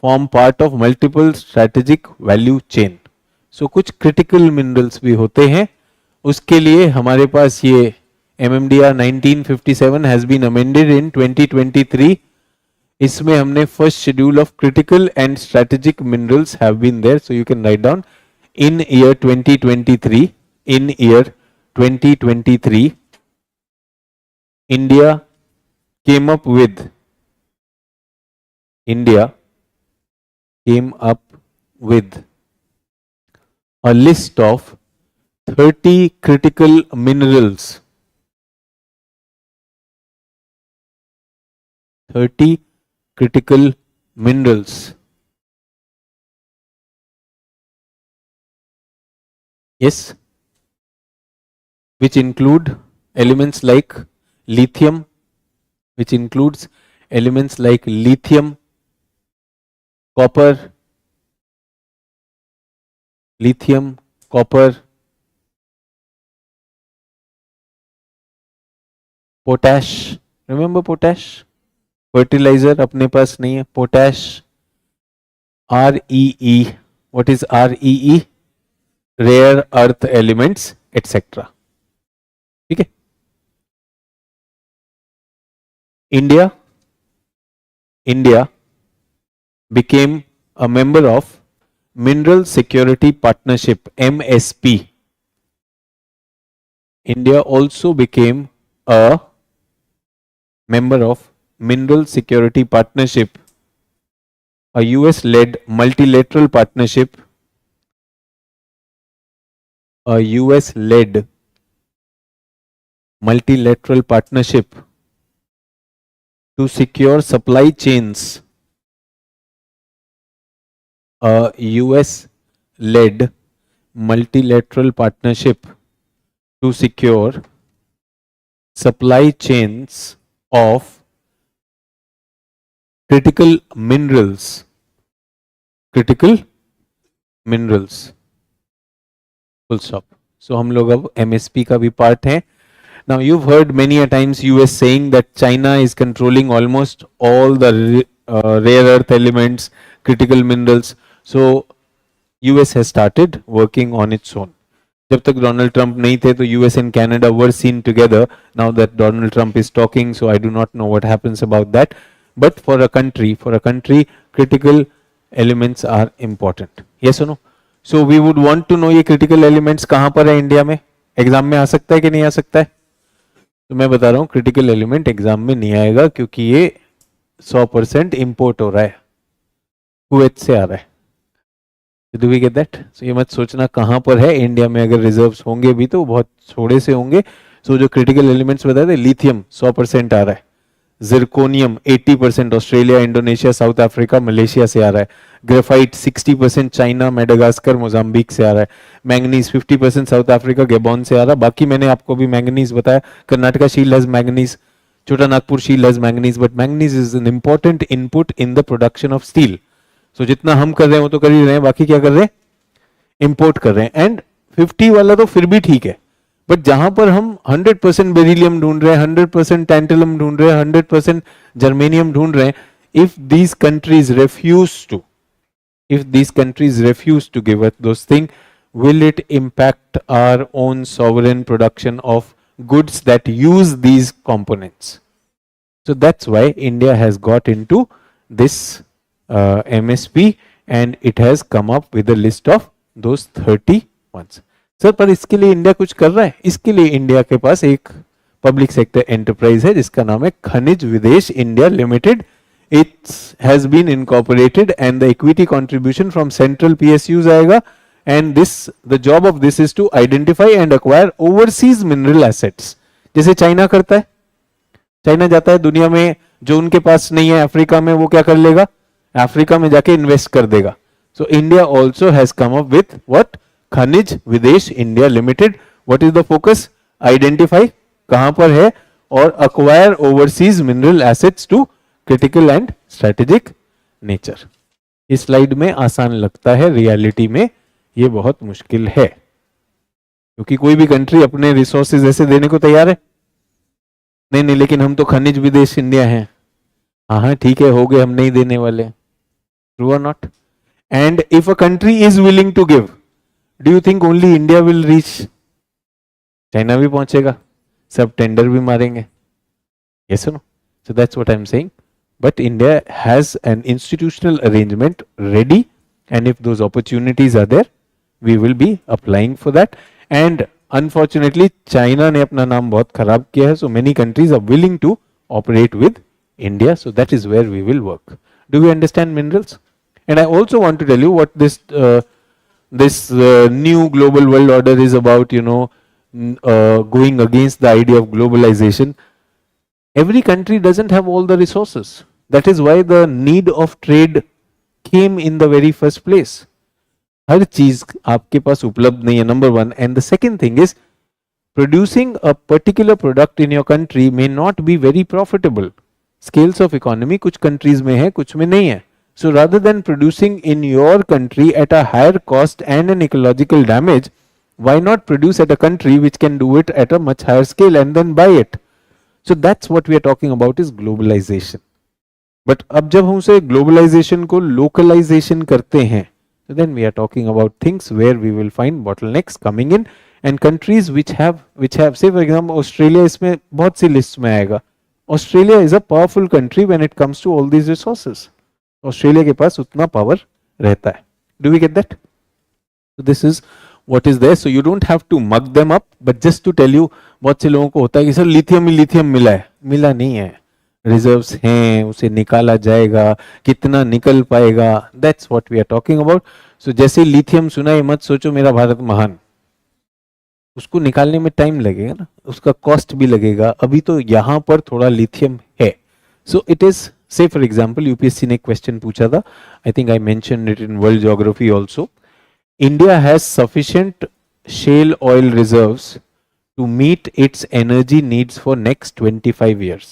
form part of multiple strategic value chain. So कुछ critical minerals भी होते हैं. उसके लिए हमारे पास ये MMDR 1957 has been amended in 2023. इसमें हमने first schedule of critical and strategic minerals have been there, so you can write down. In year 2023, in year 2023 India came up with a list of 30 critical minerals, 30 critical minerals. Yes, which include elements like lithium, which includes elements like lithium, copper, potash. Remember potash? Fertiliser अपने पास नहीं है. Potash, REE. What is REE? Rare earth elements etcetera. ठीक है. India became a member of Mineral Security Partnership, MSP. India also became a member of mineral security partnership, a US led multilateral partnership, a US led multilateral partnership to secure supply chains, a US led multilateral partnership to secure supply chains of critical minerals, full stop. So हम लोग अब MSP का भी पार्ट है. Now you've heard many a times US saying that China is controlling almost all the rare earth elements, critical minerals. So US has started working on its own. जब तक डोनाल्ड ट्रंप नहीं थे तो US and Canada were seen together. Now that Donald Trump is talking, so I do not know what happens about that. But for a country critical elements are important. Yes और no? So we would want to know ये क्रिटिकल एलिमेंट्स कहां पर है इंडिया में. एग्जाम में आ सकता है कि नहीं आ सकता है? तो मैं बता रहा हूं क्रिटिकल एलिमेंट एग्जाम में नहीं आएगा क्योंकि ये 100% इंपोर्ट हो रहा है, कुवैत से आ रहा है. Do we get that? So ये मत सोचना कहां पर है. इंडिया में अगर रिजर्व्स होंगे भी तो बहुत थोड़े से होंगे. सो जो क्रिटिकल एलिमेंट्स बताए थे, लिथियम 100% आ रहा है, zirconium 80% Australia, Indonesia, south Africa, Malaysia से आ रहा है, ग्रेफाइट 60% चाइना, मेडागास्कर, मोजाम्बिक से आ रहा है, मैंगनीज 50% साउथ अफ्रीका, गैबोन से आ रहा है. बाकी मैंने आपको भी मैंगनीज बताया, Karnataka shield has manganese, Chota Nagpur shield has manganese, but manganese is an important input in the production of steel. So जितना हम कर रहे हैं वो तो कर ही रहे हैं, बाकी क्या कर रहे हैं? इंपोर्ट कर रहे हैं. एंड 50 वाला तो फिर भी ठीक है, बट जहां पर हम 100% बेरिलियम ढूंढ रहे हैं, 100% टैंटलम ढूंढ रहे हैं, 100% जर्मेनियम ढूंढ रहे हैं, if these countries refuse to give us those things, will it impact our own sovereign production of goods that use these components? So that's why India has got into this MSP, and it has come up with a list of those 30 ones. Sir पर इसके लिए इंडिया कुछ कर रहा है? इसके लिए इंडिया के पास एक पब्लिक सेक्टर एंटरप्राइज है जिसका नाम है खनिज विदेश India limited. It has been incorporated and the equity contribution from central PSUs आएगा. And this the job of this is to identify and acquire overseas mineral assets, जैसे चाइना करता है. चाइना जाता है दुनिया में, जो उनके पास नहीं है अफ्रीका में, वो क्या कर लेगा? अफ्रीका में जाके इन्वेस्ट कर देगा. So India also has come up with what? Khanij विदेश India Limited. What is the focus? Identify कहां पर है और acquire overseas mineral assets to critical and strategic nature. इस स्लाइड में आसान लगता है, रियलिटी में ये बहुत मुश्किल है, क्योंकि कोई भी कंट्री अपने रिसोर्सेज ऐसे देने को तैयार है नहीं. नहीं, लेकिन हम तो खनिज विदेश इंडिया हैं. हाँ ठीक है, हो गए, हम नहीं देने वाले. ट्रू और not? And if a country is willing to give, do you think only India will reach? China भी पहुंचेगा, सब टेंडर भी मारेंगे. Yes no? So that's what I am saying. But India has an institutional arrangement ready, and if those opportunities are there, we will be applying for that. And unfortunately China ने अपना नाम बहुत खराब किया है, सो many countries are willing to operate with India, so that is where we will work. Do we understand minerals? And I also want to tell you what this new global world order is about, you know, going against the idea of globalization. Every country doesn't have all the resources. That is why the need of trade came in the very first place. हर चीज आपके पास उपलब्ध नहीं है, number one. And the second thing is, producing a particular product in your country may not be very profitable. Scales of economy कुछ countries में है, कुछ में नहीं है. So rather than producing in your country at a higher cost and an ecological damage, why not produce at a country which can do it at a much higher scale and then buy it? So that's what we are talking about is globalization. But अब जब हम उसे globalization को localization करते हैं, so then we are talking about things where we will find bottlenecks coming in, and countries which have say for example Australia इसमें बहुत सी lists में आएगा. Australia is a powerful country when it comes to all these resources. Australia के पास उतना power रहता है. Do we get that? So this is what is there. So you don't have to mug them up, but just to tell you, बहुत से लोगों को होता है कि सर लिथियम ही लिथियम मिला है. मिला नहीं है. रिजर्व्स हैं, उसे निकाला जाएगा, कितना निकल पाएगा, that's what we are talking about. So जैसे लिथियम सुना है, मत सोचो मेरा भारत महान, उसको निकालने में टाइम लगेगा ना, उसका कॉस्ट भी लगेगा. अभी तो यहां पर थोड़ा लिथियम है. So it is, say for example UPSC ने क्वेश्चन पूछा था, I think I mention it in world geography also. India has sufficient shale oil reserves to meet its energy needs for next 25 years.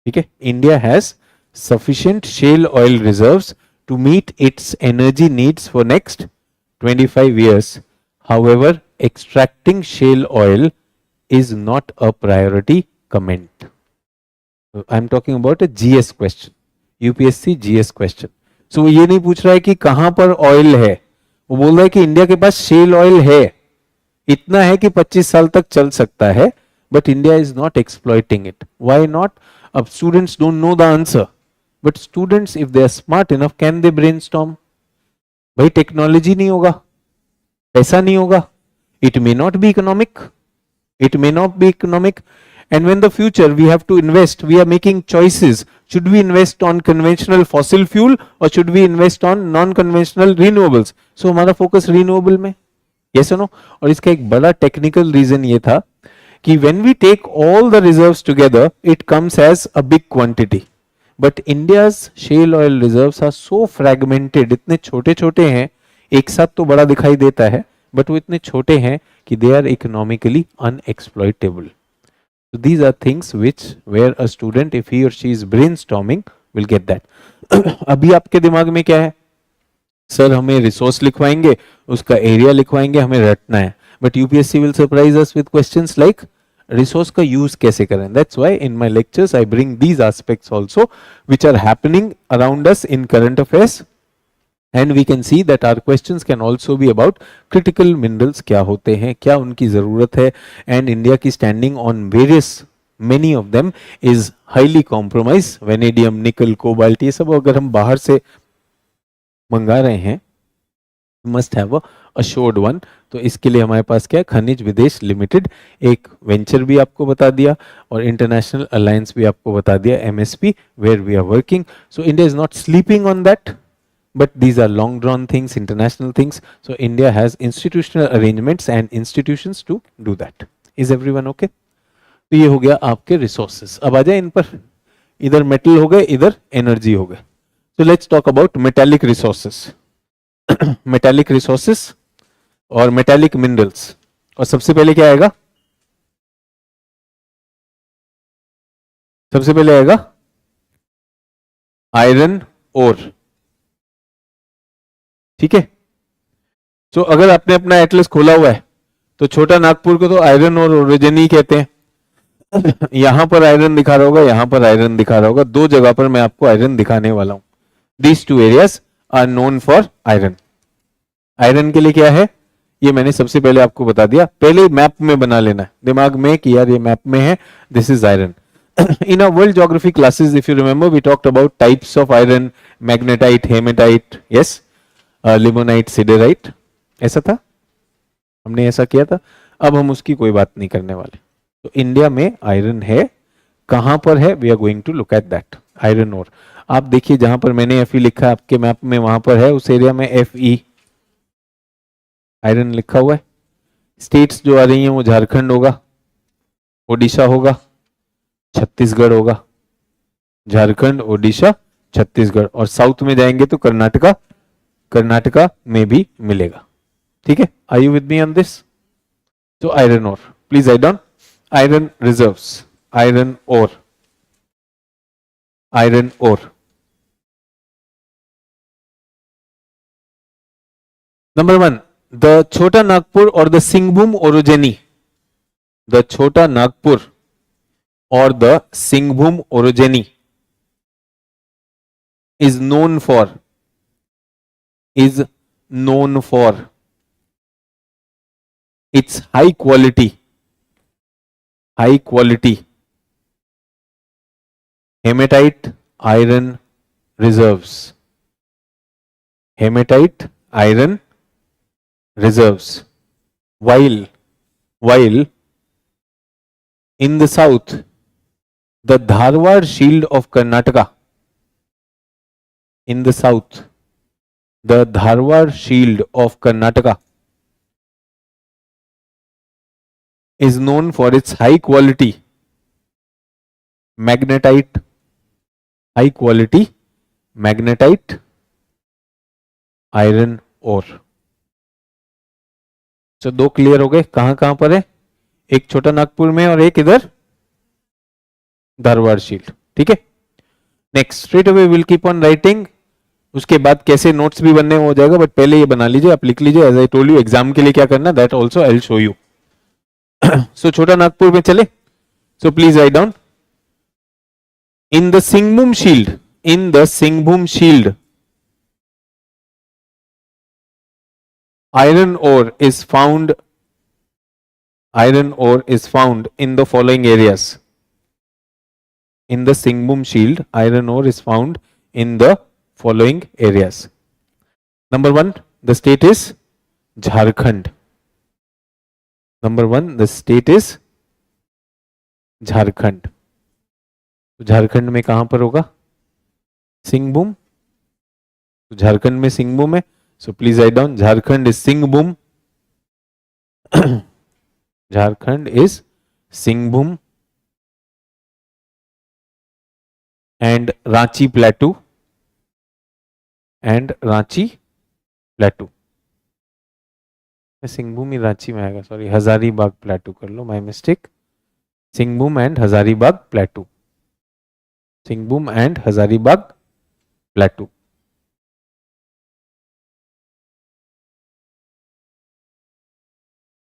ठीक है, इंडिया हैज sufficient shale oil reserves to meet its energy needs for next 25 years. However, extracting shale oil is not a priority. Comment. I'm talking about a GS question, UPSC GS question. So वो ये नहीं पूछ रहा है कि कहां पर ऑयल है, वो बोल रहा है कि इंडिया के पास शेल ऑयल है, इतना है कि 25 साल तक चल सकता है, but India is not exploiting it. Why not? अब students don't know the answer, but students if they are smart enough can they brainstorm. भाई टेक्नोलॉजी नहीं होगा, पैसा नहीं होगा, it may not be economic, it may not be economic. And when the future we have to invest, we are making choices. Should we invest on conventional fossil fuel or should we invest on non-conventional renewables? So हमारा focus renewable में, yes or no? और इसका एक बड़ा technical reason ये था कि when we take all the reserves together, it comes as a big quantity. But India's shale oil reserves are so fragmented, इतने छोटे छोटे हैं, एक साथ तो बड़ा दिखाई देता है, बट वो इतने छोटे हैं कि they are economically unexploitable. So these are things which where a student, if he or she is brainstorming, will get that. अभी आपके दिमाग में क्या है? सर हमें रिसोर्स लिखवाएंगे, उसका एरिया लिखवाएंगे, हमें रटना है. But UPSC will surprise us with questions like resource का यूज कैसे करें. That's why in my lectures I bring these aspects also which are happening around us in current affairs. And we can see that our questions can also be about critical minerals, क्या होते हैं, क्या उनकी जरूरत है, and India की standing on various, many of them is highly compromised. Vanadium, nickel, cobalt, ये सब अगर हम बाहर से मंगा रहे हैं, must have a assured one. तो इसके लिए हमारे पास क्या है, खनिज विदेश लिमिटेड, एक वेंचर भी आपको बता दिया और इंटरनेशनल अलायंस भी आपको बता दिया, MSP, where we are working. So India is not sleeping on that. But these are long drawn things, international things. So India has institutional arrangements and institutions to do that. Is everyone okay? तो ये हो गया आपके रिसोर्सेस. अब आ जाए इन पर, इधर मेटल हो गए, इधर एनर्जी हो गए. So let's talk about metallic resources. metallic resources और metallic minerals. और सबसे पहले क्या आएगा? सबसे पहले आएगा आयरन ओर. ठीक है. तो अगर आपने अपना एटलस खोला हुआ है तो छोटा नागपुर को तो आयरन और ओरोजनी कहते हैं. यहां पर आयरन दिखा रहा होगा, यहां पर आयरन दिखा रहा होगा, दो जगह पर मैं आपको आयरन दिखाने वाला हूं. These two areas are known for iron. Iron के लिए क्या है ये मैंने सबसे पहले आपको बता दिया. पहले मैप में बना लेना है दिमाग में कि यार ये मैप में है, this is iron. In our world geography classes, if you remember, we talked about types of iron: magnetite, hematite, yes, limonite, siderite. ऐसा था, हमने ऐसा किया था. अब हम उसकी कोई बात नहीं करने वाले. तो इंडिया में आयरन है, कहां पर है, we are going to look at that. Iron ore आप देखिए, जहां पर मैंने Fe लिखा है आपके मैप में, वहां पर है, उस एरिया में Fe आयरन लिखा हुआ है. स्टेट्स जो आ रही हैं वो झारखंड होगा, ओडिशा होगा, छत्तीसगढ़ होगा. झारखंड, ओडिशा, छत्तीसगढ़. और साउथ में जाएंगे तो कर्नाटका, कर्नाटका में भी मिलेगा. ठीक है, are you with me on this? तो iron ore, please write down iron reserves. Iron ore, iron ore. Number 1, the Chota Nagpur और the Singhbhum orogeny. The Chota Nagpur और the Singhbhum orogeny is known for its high quality hematite iron reserves. Hematite iron reserves. While in the south the Dharwad shield of Karnataka in the south, the Dharwad shield of Karnataka is known for its high quality magnetite, iron ore. So दो क्लियर हो गए, कहां कहां पर है, एक छोटा नागपुर में और एक इधर धारवाड़ शील्ड. ठीक है, next straight away will keep on writing. उसके बाद कैसे नोट्स भी बनने हो जाएगा, बट पहले ये बना लीजिए, आप लिख लीजिए. As I told you, exam के लिए क्या करना, that also I will show you. So Chota Nagpur में चले. So please write down. In the Singhbhum shield, iron ore is found in the following areas. In the Singhbhum shield, iron ore is found in the following areas. Number 1, the state is Jharkhand. Jharkhand में कहां पर होगा, सिंहभूम. झारखंड में सिंहभूम है. So please write down, Jharkhand is Singhbhum. Jharkhand is Singhbhum and Ranchi Plateau. Singhbhum ही रांची में आएगा, सॉरी, हजारीबाग प्लेटू कर लो, my mistake. Singhbhum and Hazaribagh plateau.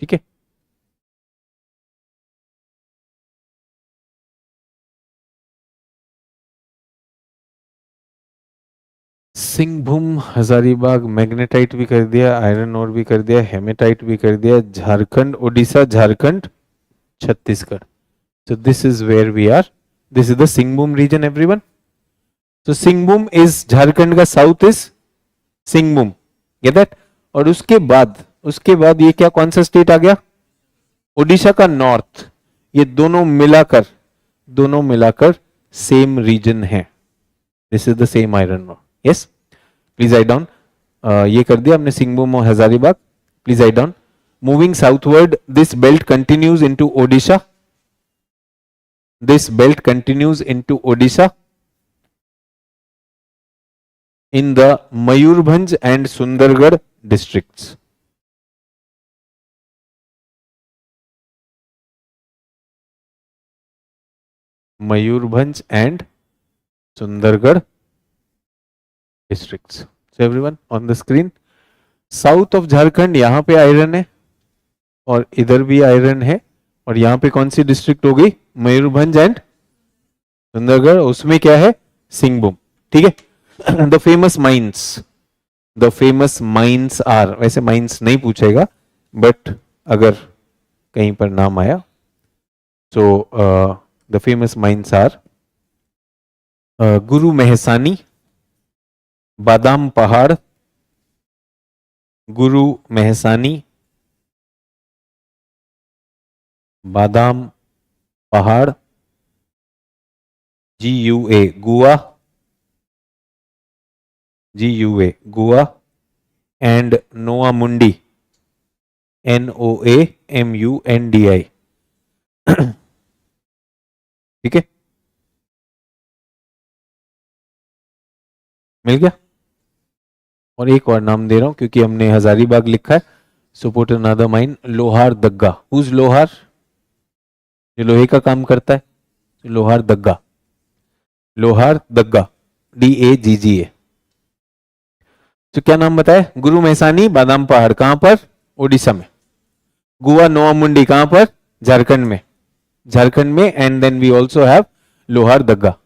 ठीक है. सिंहभूम, हजारीबाग, मैग्नेटाइट भी कर दिया, आयरन ओर भी कर दिया, हेमेटाइट भी कर दिया. Jharkhand, Odisha, Jharkhand, Chhattisgarh. So this is where we are. This is the Singhbhum region everyone. So Singhbhum is Jharkhand का south is Singhbhum, get that. और उसके बाद ये क्या, कौन सा स्टेट आ गया, ओडिशा का नॉर्थ. ये दोनों मिलाकर सेम रीजन है. This is the same iron ore. Yes, please write down. ये कर दिया हमने सिंहभूम और Hazaribagh. Please write down. Moving southward, this belt continues into Odisha. in the Mayurbhanj and Sundargarh districts. Mayurbhanj and Sundargarh districts. So everyone on the screen, south of Jharkhand यहां पे आयरन है और इधर भी आयरन है. और यहां पे कौन सी डिस्ट्रिक्ट हो गई, मयूरभंज एंड सुंदरगढ़. उसमें क्या है, सिंहभूम. ठीक है. द फेमस माइंस आर, वैसे माइंस नहीं पूछेगा, बट अगर कहीं पर नाम आया तो द फेमस माइंस आर गुरु मेहसानी, बादाम पहाड़, बादाम पहाड़, GUA गुआ, एंड नोआमुंडी, NOAMUNDI. ठीक है, मिल गया. और एक और नाम दे रहा हूं क्योंकि हमने हजारीबाग लिखा है. सपोर्ट अनदर माइन, लोहार दग्गा. हुज लोहार, जो लोहे का काम करता है, लोहार दग्गा, DAGGA. तो क्या नाम बताया, गुरु मेहसानी, बादाम पहाड़ कहां पर, ओडिशा में. गुआ नोआमुंडी कहां पर, झारखंड में. And then we also have Lohardaga.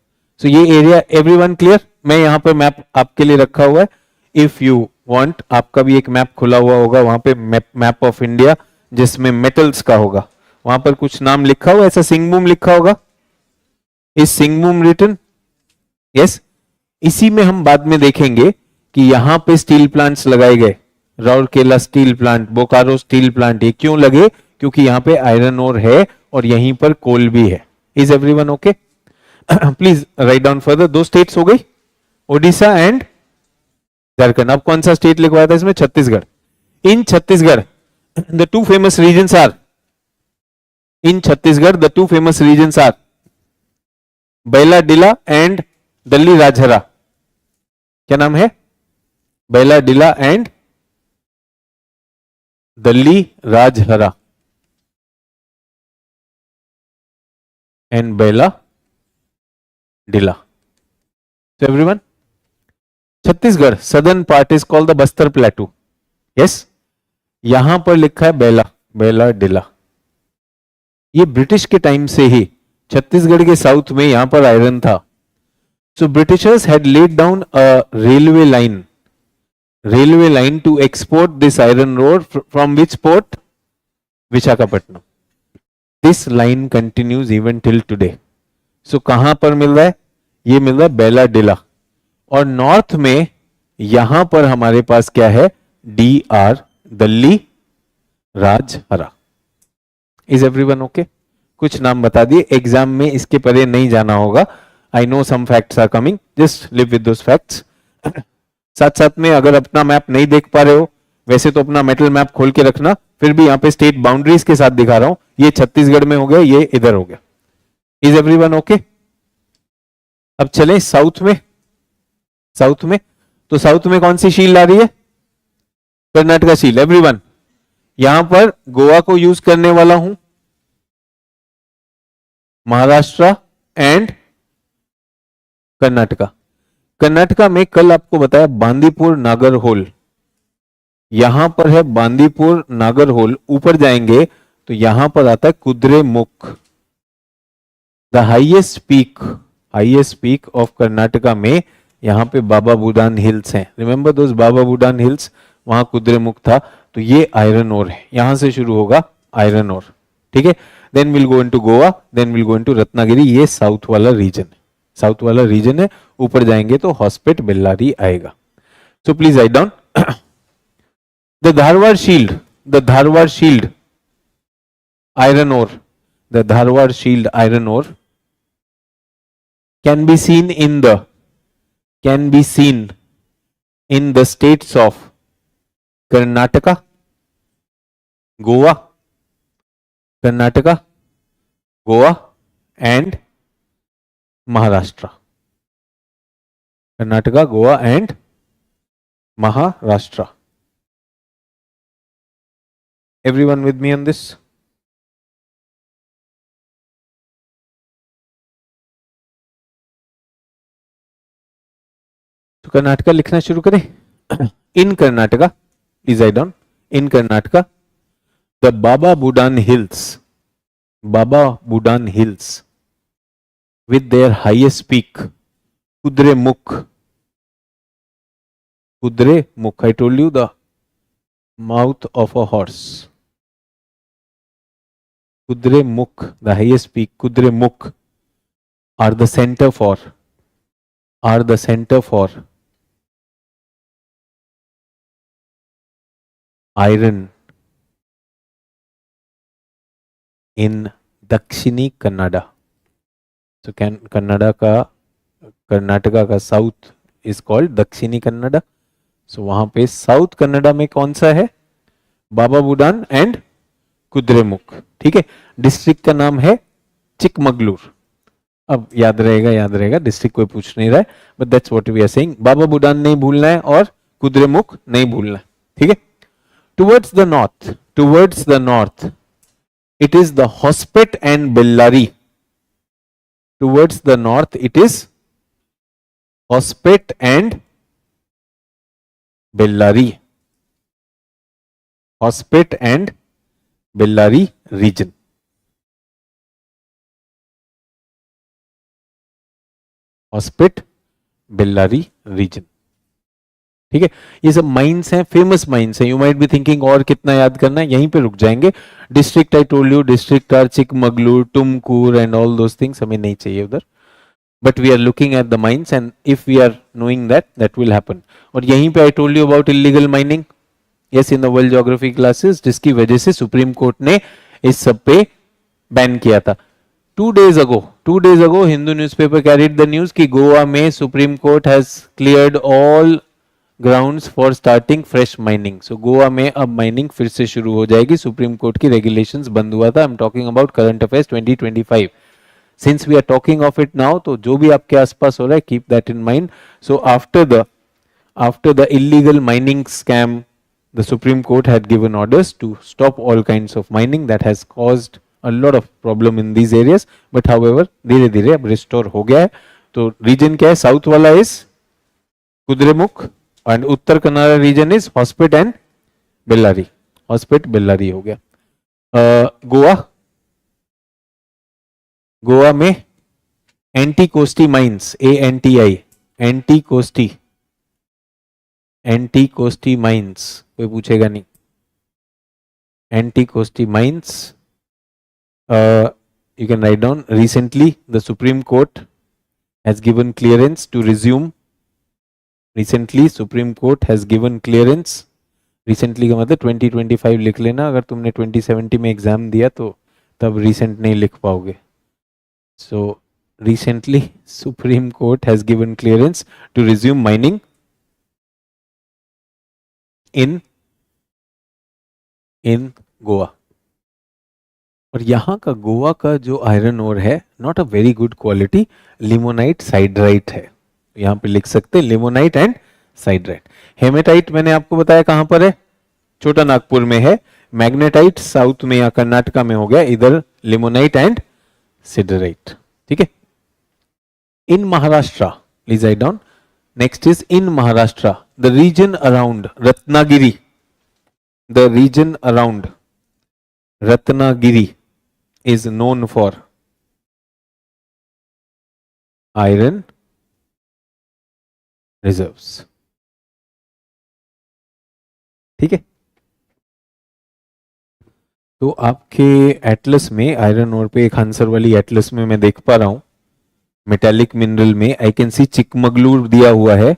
सो ये एरिया एवरीवन क्लियर. मैं यहां पर मैप आपके लिए रखा हुआ है. इफ यू वांट, आपका भी एक मैप खुला हुआ होगा, वहां पे मैप ऑफ इंडिया जिसमें मेटल्स का होगा, वहां पर कुछ नाम लिखा हुआ, ऐसा सिंहभूम लिखा होगा. Is Singhbhum written? यस. इसी में हम बाद में देखेंगे कि यहां पे स्टील प्लांट्स लगाए गए. Rourkela steel plant, Bokaro steel plant. ये क्यों लगे, क्योंकि यहां पे आयरन ओर है और यहीं पर कोल भी है. Is everyone okay? Please write down further. दो स्टेट्स हो गई, ओडिशा एंड झारखंड. अब कौन सा स्टेट लिखवाया था इसमें? Chhattisgarh. In Chhattisgarh the two famous regions are, in Chhattisgarh the two famous regions are Bailadila and Dalli Rajhara. क्या नाम है? Bailadila and Dalli Rajhara and Bailadila. So everyone, Chhattisgarh southern part is called the Bastar plateau. Yes, यहां पर लिखा है बैला, बैला डिला. ये ब्रिटिश के टाइम से ही छत्तीसगढ़ के साउथ में यहां पर आयरन था. So Britishers had laid down a railway line to export this iron ore from which port? Visakhapatnam. This line continues even till today. So कहां पर मिल रहा है? ये मिल रहा है बैला डिला. और नॉर्थ में यहां पर हमारे पास क्या है? DR, Dalli Rajhara. Is everyone okay? कुछ नाम बता दिए, एग्जाम में इसके परे नहीं जाना होगा. I know some facts are coming, just live with those facts. साथ साथ में अगर अपना मैप नहीं देख पा रहे हो, वैसे तो अपना मेटल मैप खोल के रखना, फिर भी यहां पे स्टेट बाउंड्रीज के साथ दिखा रहा हूं. ये छत्तीसगढ़ में हो गया, ये इधर हो गया. Is everyone okay? अब चलें साउथ में. साउथ में तो साउथ में कौन सी शील्ड आ रही है? कर्नाटका शील्ड. एवरीवन, यहां पर गोवा को यूज करने वाला हूं, महाराष्ट्र एंड कर्नाटका. कर्नाटका में कल आपको बताया बांदीपुर नागरहोल, यहां पर है बांदीपुर नागरहोल. ऊपर जाएंगे तो यहां पर आता है Kudremukh. The highest peak of Karnataka में यहां पे बाबा बुडान हिल्स हैं. रिमेंबर दोस्त, बाबा बुडान हिल्स, वहां कुद्रेमुख था. तो ये आयरन ओर है, यहां से शुरू होगा आयरन ओर. ठीक है, then will go into Goa, then will go into Ratnagiri. ये साउथ वाला रीजन है, साउथ वाला रीजन है. ऊपर जाएंगे तो हॉस्पिट बेल्लारी आएगा. सो please write down. The Dharwad shield iron ore, the Dharwad shield iron ore can be seen in the states of Karnataka, Goa and Maharashtra. Karnataka, Goa and Maharashtra. Everyone with me on this? तो कर्नाटका लिखना शुरू करें. In Karnataka, please write down. In Karnataka the Baba Budan hills with their highest peak, Kudremukh. I told you, the mouth of a horse. Kudremukh, the highest peak, Kudremukh, are the center for iron in दक्षिणी कन्नाडा. तो कर्नाटका का साउथ इज कॉल्ड दक्षिणी कन्नाडा. सो वहां पे साउथ कन्नाडा में कौन सा है? बाबा बुडान एंड कुद्रेमुख. ठीक है, डिस्ट्रिक्ट का नाम है चिकमगलूर. अब याद रहेगा, डिस्ट्रिक्ट कोई पूछ नहीं रहा है, but that's what we are saying. Baba Budan नहीं भूलना है और कुद्रेमुख नहीं भूलना है. ठीक है. Towards the north it is the Hospet and Bellary. Towards the north it is Hospet and Bellary. Hospet and Bellary region. Hospet Bellary region. ठीक है, ये सब माइंस हैं, फेमस माइंस हैं. यू माइट बी थिंकिंग और कितना याद करना है, यहीं पे रुक जाएंगे. District I told you, district are Chikmagalur, Tumkur and all those things. हमें नहीं चाहिए उधर, but we are looking at the mines and if we are knowing that will happen. और यहीं पे I told you about illegal mining, yes, in the world geography classes, जिसकी वजह से सुप्रीम कोर्ट ने इस सब पे बैन किया था. 2 days ago Hindu newspaper carried the news कि गोवा में Supreme Court has cleared all grounds for starting fresh mining. So Goa में अब माइनिंग फिर से शुरू हो जाएगी. सुप्रीम कोर्ट की रेगुलेशंस बंद हुआ था. I am talking about current affairs 2025. Since we are talking of it now, तो जो भी आपके आसपास हो रहा है, keep that in mind. So after the illegal mining scam, the Supreme Court had given orders to stop all kinds of mining that has caused a lot of problem in these areas. But however, धीरे धीरे अब रिस्टोर हो गया है. तो रीजन क्या है? साउथ वाला is Kudremukh and Uttara Kannada region is Hospet and Bellary. Hospet Bellary हो गया. गोवा में anti mines, ANTI, anti mines, कोई पूछेगा नहीं. Anti mines, you can write down. Recently the Supreme Court has given clearance to resume. Recently Supreme Court has given clearance. Recently का मतलब 2025 लिख लेना. अगर तुमने 2070 में एग्जाम दिया तो तब recent नहीं लिख पाओगे. So recently Supreme Court has given clearance to resume mining in Goa. और यहाँ का गोवा का जो आयरन ओर है, not a very good quality, limonite siderite है. यहाँ पे लिख सकते हैं लिमोनाइट एंड साइडराइट. हेमेटाइट मैंने आपको बताया कहां पर है, छोटा नागपुर में है. मैग्नेटाइट साउथ में या कर्नाटका में हो गया. इधर लिमोनाइट एंड सिडराइट. ठीक है. In Maharashtra, please write down. Next is in Maharashtra, the region around Ratnagiri, the region around Ratnagiri is known for iron reserves. ठीक है. तो आपके एटलस में आयरन ओर पे, एक हंसर वाली एटलस में मैं देख पा रहा हूं, मेटालिक मिनरल में आई कैन सी चिकमगलूर दिया हुआ है,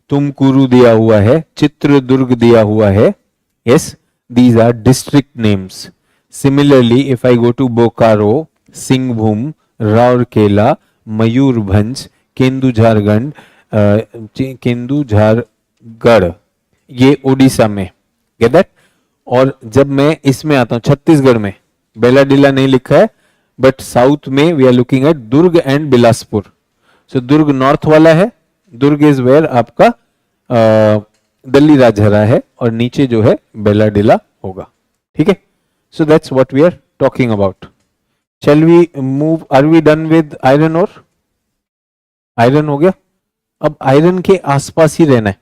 तुमकुरु दिया हुआ है, चित्रदुर्ग दिया हुआ है. Yes, these are district names. Similarly, if I go to Bokaro, Singhbhum, Rourkela, Mayurbhanj, केंदुझारगढ़, ये उड़ीसा में. Gate that. और जब मैं इसमें आता हूं छत्तीसगढ़ में, बेलाडीला नहीं लिखा है, बट साउथ में we are looking at Durg and Bilaspur. So Durg north वाला है. दुर्ग इज वेयर आपका दल्ली राजहरा है, और नीचे जो है बेलाडीला होगा. ठीक है. So that's what we are talking about. Shall we move? Are we done with iron ore? Iron हो गया. अब आयरन के आसपास ही रहना है,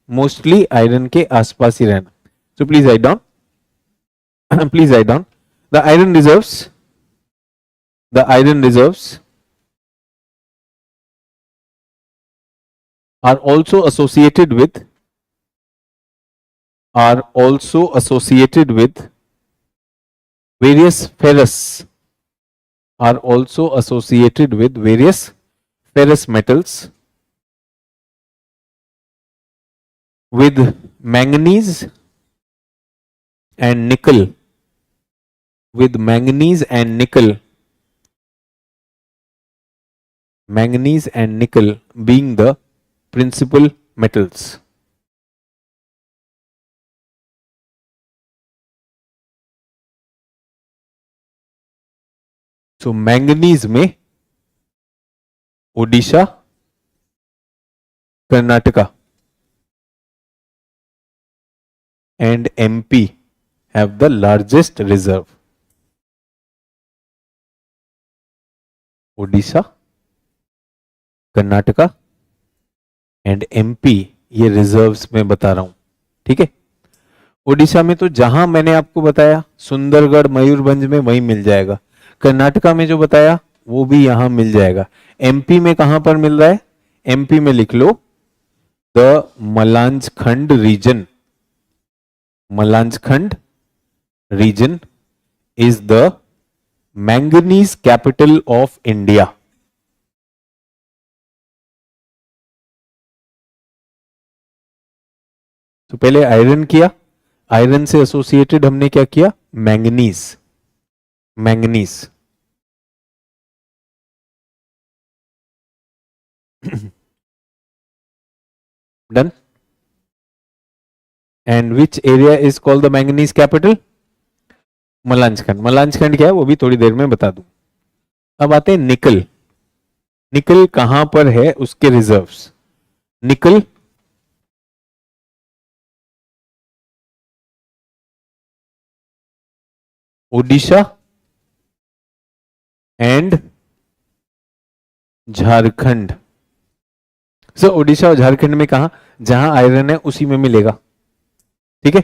मोस्टली आयरन के आसपास ही रहना. So please write down. Please write down. The iron reserves are also associated with various ferrous metals, with manganese and nickel, manganese and nickel being the principal metals. तो मैंगनीज में Odisha, Karnataka and MP have the largest reserve. Odisha, Karnataka and MP, ये रिजर्व्स में बता रहा हूं. ठीक है. ओडिशा में तो जहां मैंने आपको बताया सुंदरगढ़, मयूरभंज में, वहीं मिल जाएगा. कर्नाटका में जो बताया वो भी यहां मिल जाएगा. MP में कहां पर मिल रहा है? MP में लिख लो the Malanjkhand region. Malanjkhand region is the manganese capital of India. तो पहले आयरन किया, आयरन से एसोसिएटेड हमने क्या किया? Manganese. Done. And which area is called the manganese capital? Malanjkhand. Malanjkhand क्या है वो भी थोड़ी देर में बता दूं. अब आते हैं निकल. निकल कहां पर है उसके रिजर्व्स? निकल ओडिशा एंड झारखंड. सर ओडिशा और झारखंड में कहा? जहां आयरन है उसी में मिलेगा. ठीक है,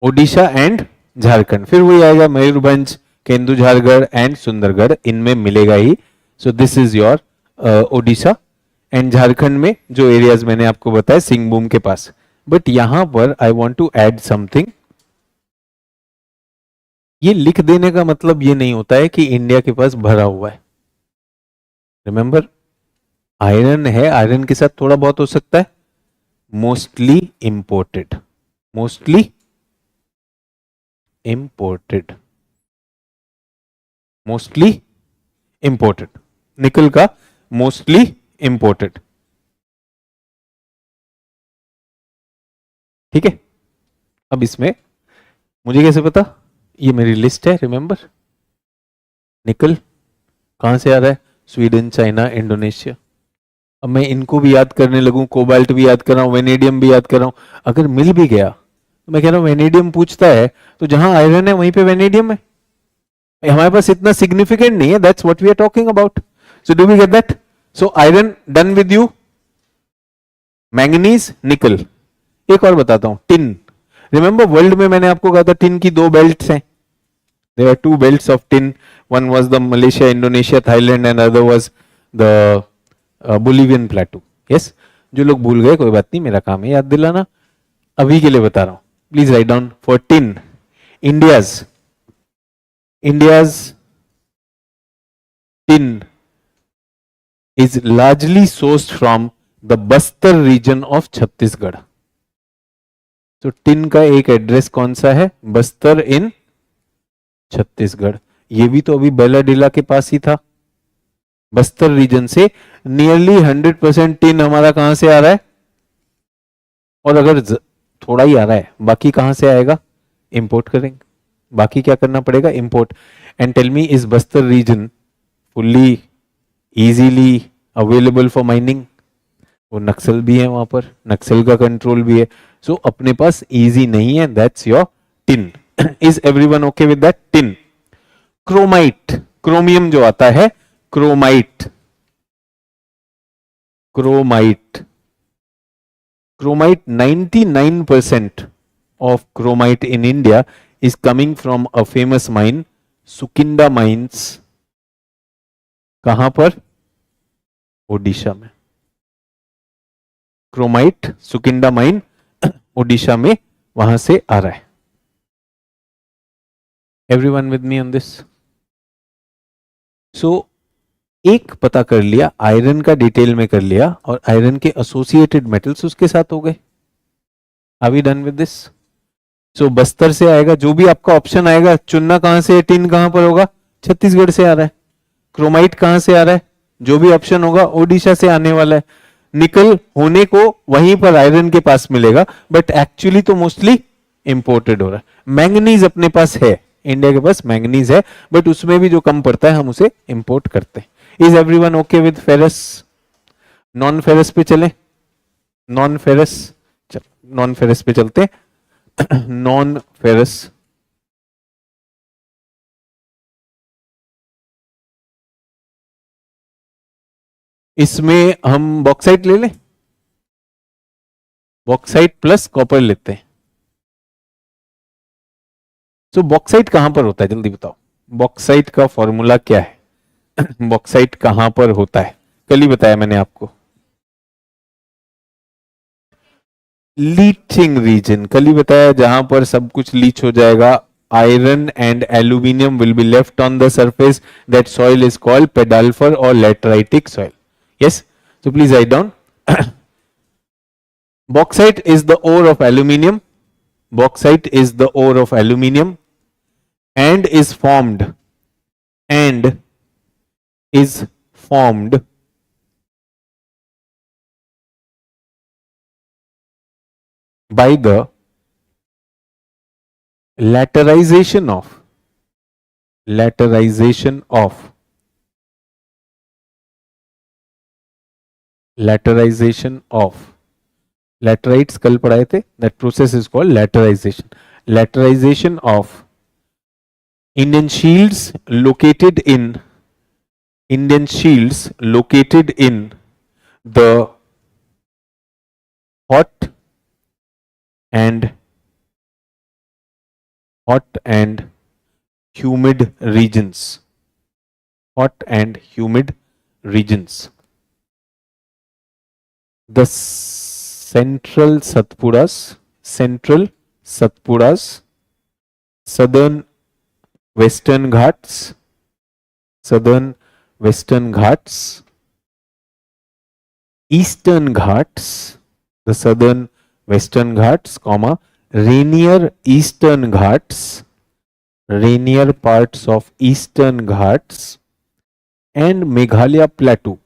ओडिशा एंड झारखंड. फिर वही आएगा मयूरभंज, केंदुझारगढ़ एंड सुंदरगढ़, इनमें मिलेगा ही. So this is your Odisha. And Jharkhand में जो एरियाज मैंने आपको बताया सिंहभूम के पास. बट यहां पर I want to add something. ये लिख देने का मतलब ये नहीं होता है कि इंडिया के पास भरा हुआ है. रिमेंबर, आयरन है, आयरन के साथ थोड़ा बहुत हो सकता है. Mostly imported. Mostly imported. Mostly imported. निकल का मोस्टली इंपोर्टेड. ठीक है. अब इसमें मुझे कैसे पता? ये मेरी लिस्ट है. रिमेंबर, निकल कहां से आ रहा है? Sweden, China, Indonesia. अब मैं इनको भी याद करने लगूं, कोबाल्ट भी याद कर रहा हूं, वेनेडियम भी याद कर रहा हूं. अगर मिल भी गया तो मैं कह रहा हूं वेनेडियम पूछता है तो जहां आयरन है वहीं पे वेनेडियम है. हमारे पास इतना सिग्निफिकेंट नहीं है. That's what we are talking about. So do we get that? So iron done with you. Manganese, nickel. एक और बताता हूं, टिन. रिमेंबर वर्ल्ड में मैंने आपको कहा था टिन की दो बेल्ट्स हैं. There are two belts of tin. One was the Malaysia, Indonesia, Thailand and other was the Bolivian plateau. Yes, जो लोग भूल गए कोई बात नहीं, मेरा काम है याद दिलाना. अभी के लिए बता रहा हूं. Please write down. For tin, India's tin is largely sourced from the Bastar region of Chhattisgarh. तो टिन का एक एड्रेस कौन सा है? बस्तर इन छत्तीसगढ़. ये भी तो अभी बैलाडीला के पास ही था. बस्तर रीजन से नियरली 100% टिन हमारा कहां से आ रहा है? और अगर थोड़ा ही आ रहा है, बाकी कहां से आएगा? इंपोर्ट करेंगे. बाकी क्या करना पड़ेगा? Import. And tell me, is Bastar region fully easily available for mining? वो नक्सल भी है वहां पर, नक्सल का कंट्रोल भी है. सो अपने पास इजी नहीं है. That's your tin. Is everyone okay with that? Tin. Chromite, chromium जो आता है, chromite. Chromite, chromite 99% of chromite in India is coming from a famous mine, Sukinda mines. कहां पर? ओडिशा में. क्रोमाइट सुकिंडा माइन ओडिशा में, वहां से आ रहा है. Everyone with me on this? So एक पता कर लिया, आयरन का डिटेल में कर लिया, और आयरन के एसोसिएटेड मेटल्स उसके साथ हो गए. Are we done with this? So Bastar से आएगा, जो भी आपका ऑप्शन आएगा. चुनना कहां से? टिन कहां पर होगा? छत्तीसगढ़ से आ रहा है. क्रोमाइट कहां से आ रहा है? जो भी ऑप्शन होगा ओडिशा से आने वाला है. निकल होने को वहीं पर आयरन के पास मिलेगा, बट एक्चुअली तो मोस्टली इंपोर्टेड हो रहा है. मैंगनीज अपने पास है, इंडिया के पास मैंगनीज है, बट उसमें भी जो कम पड़ता है हम उसे इंपोर्ट करते हैं. Is everyone okay with ferrous? Non ferrous पे चले. नॉन फेरस, नॉन फेरस पे चलते हैं. नॉन फेरस, इसमें हम बॉक्साइट ले लें. बॉक्साइट प्लस कॉपर लेते हैं. तो बॉक्साइट कहां पर होता है? जल्दी बताओ. बॉक्साइट का फॉर्मूला क्या है? बॉक्साइट कहां पर होता है? कल ही बताया मैंने आपको. लीचिंग रीजन, कल ही बताया, जहां पर सब कुछ लीच हो जाएगा. Iron and aluminium will be left on the surface. That soil is called pedalfer और lateritic soil. Yes, so please write down. Bauxite is the ore of aluminium. Bauxite is the ore of aluminium and is formed by the laterization of laterization of laterization of laterites कल पढ़ाए थे. That process is called laterization. Laterization of Indian shields located in the hot and humid regions. Hot and humid regions. The central Satpuras, southern Western Ghats, Eastern Ghats, the southern Western Ghats, comma, rainier Eastern Ghats, rainier parts of Eastern Ghats, and Meghalaya Plateau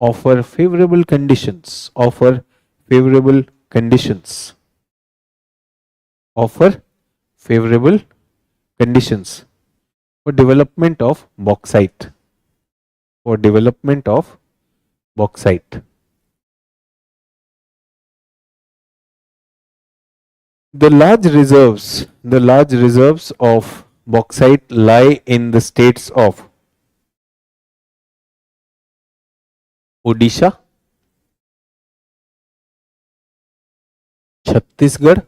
offer favorable conditions for development of bauxite. The large reserves of bauxite lie in the states of Odisha, Chhattisgarh,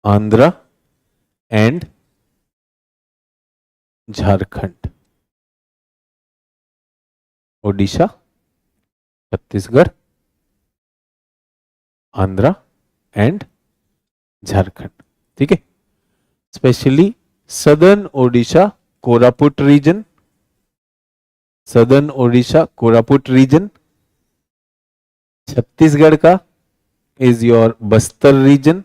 Andhra, and Jharkhand. Odisha, Chhattisgarh, Andhra, and Jharkhand. ठीक है. Especially southern Odisha, Koraput region. Chhattisgarh का is your Bastar region.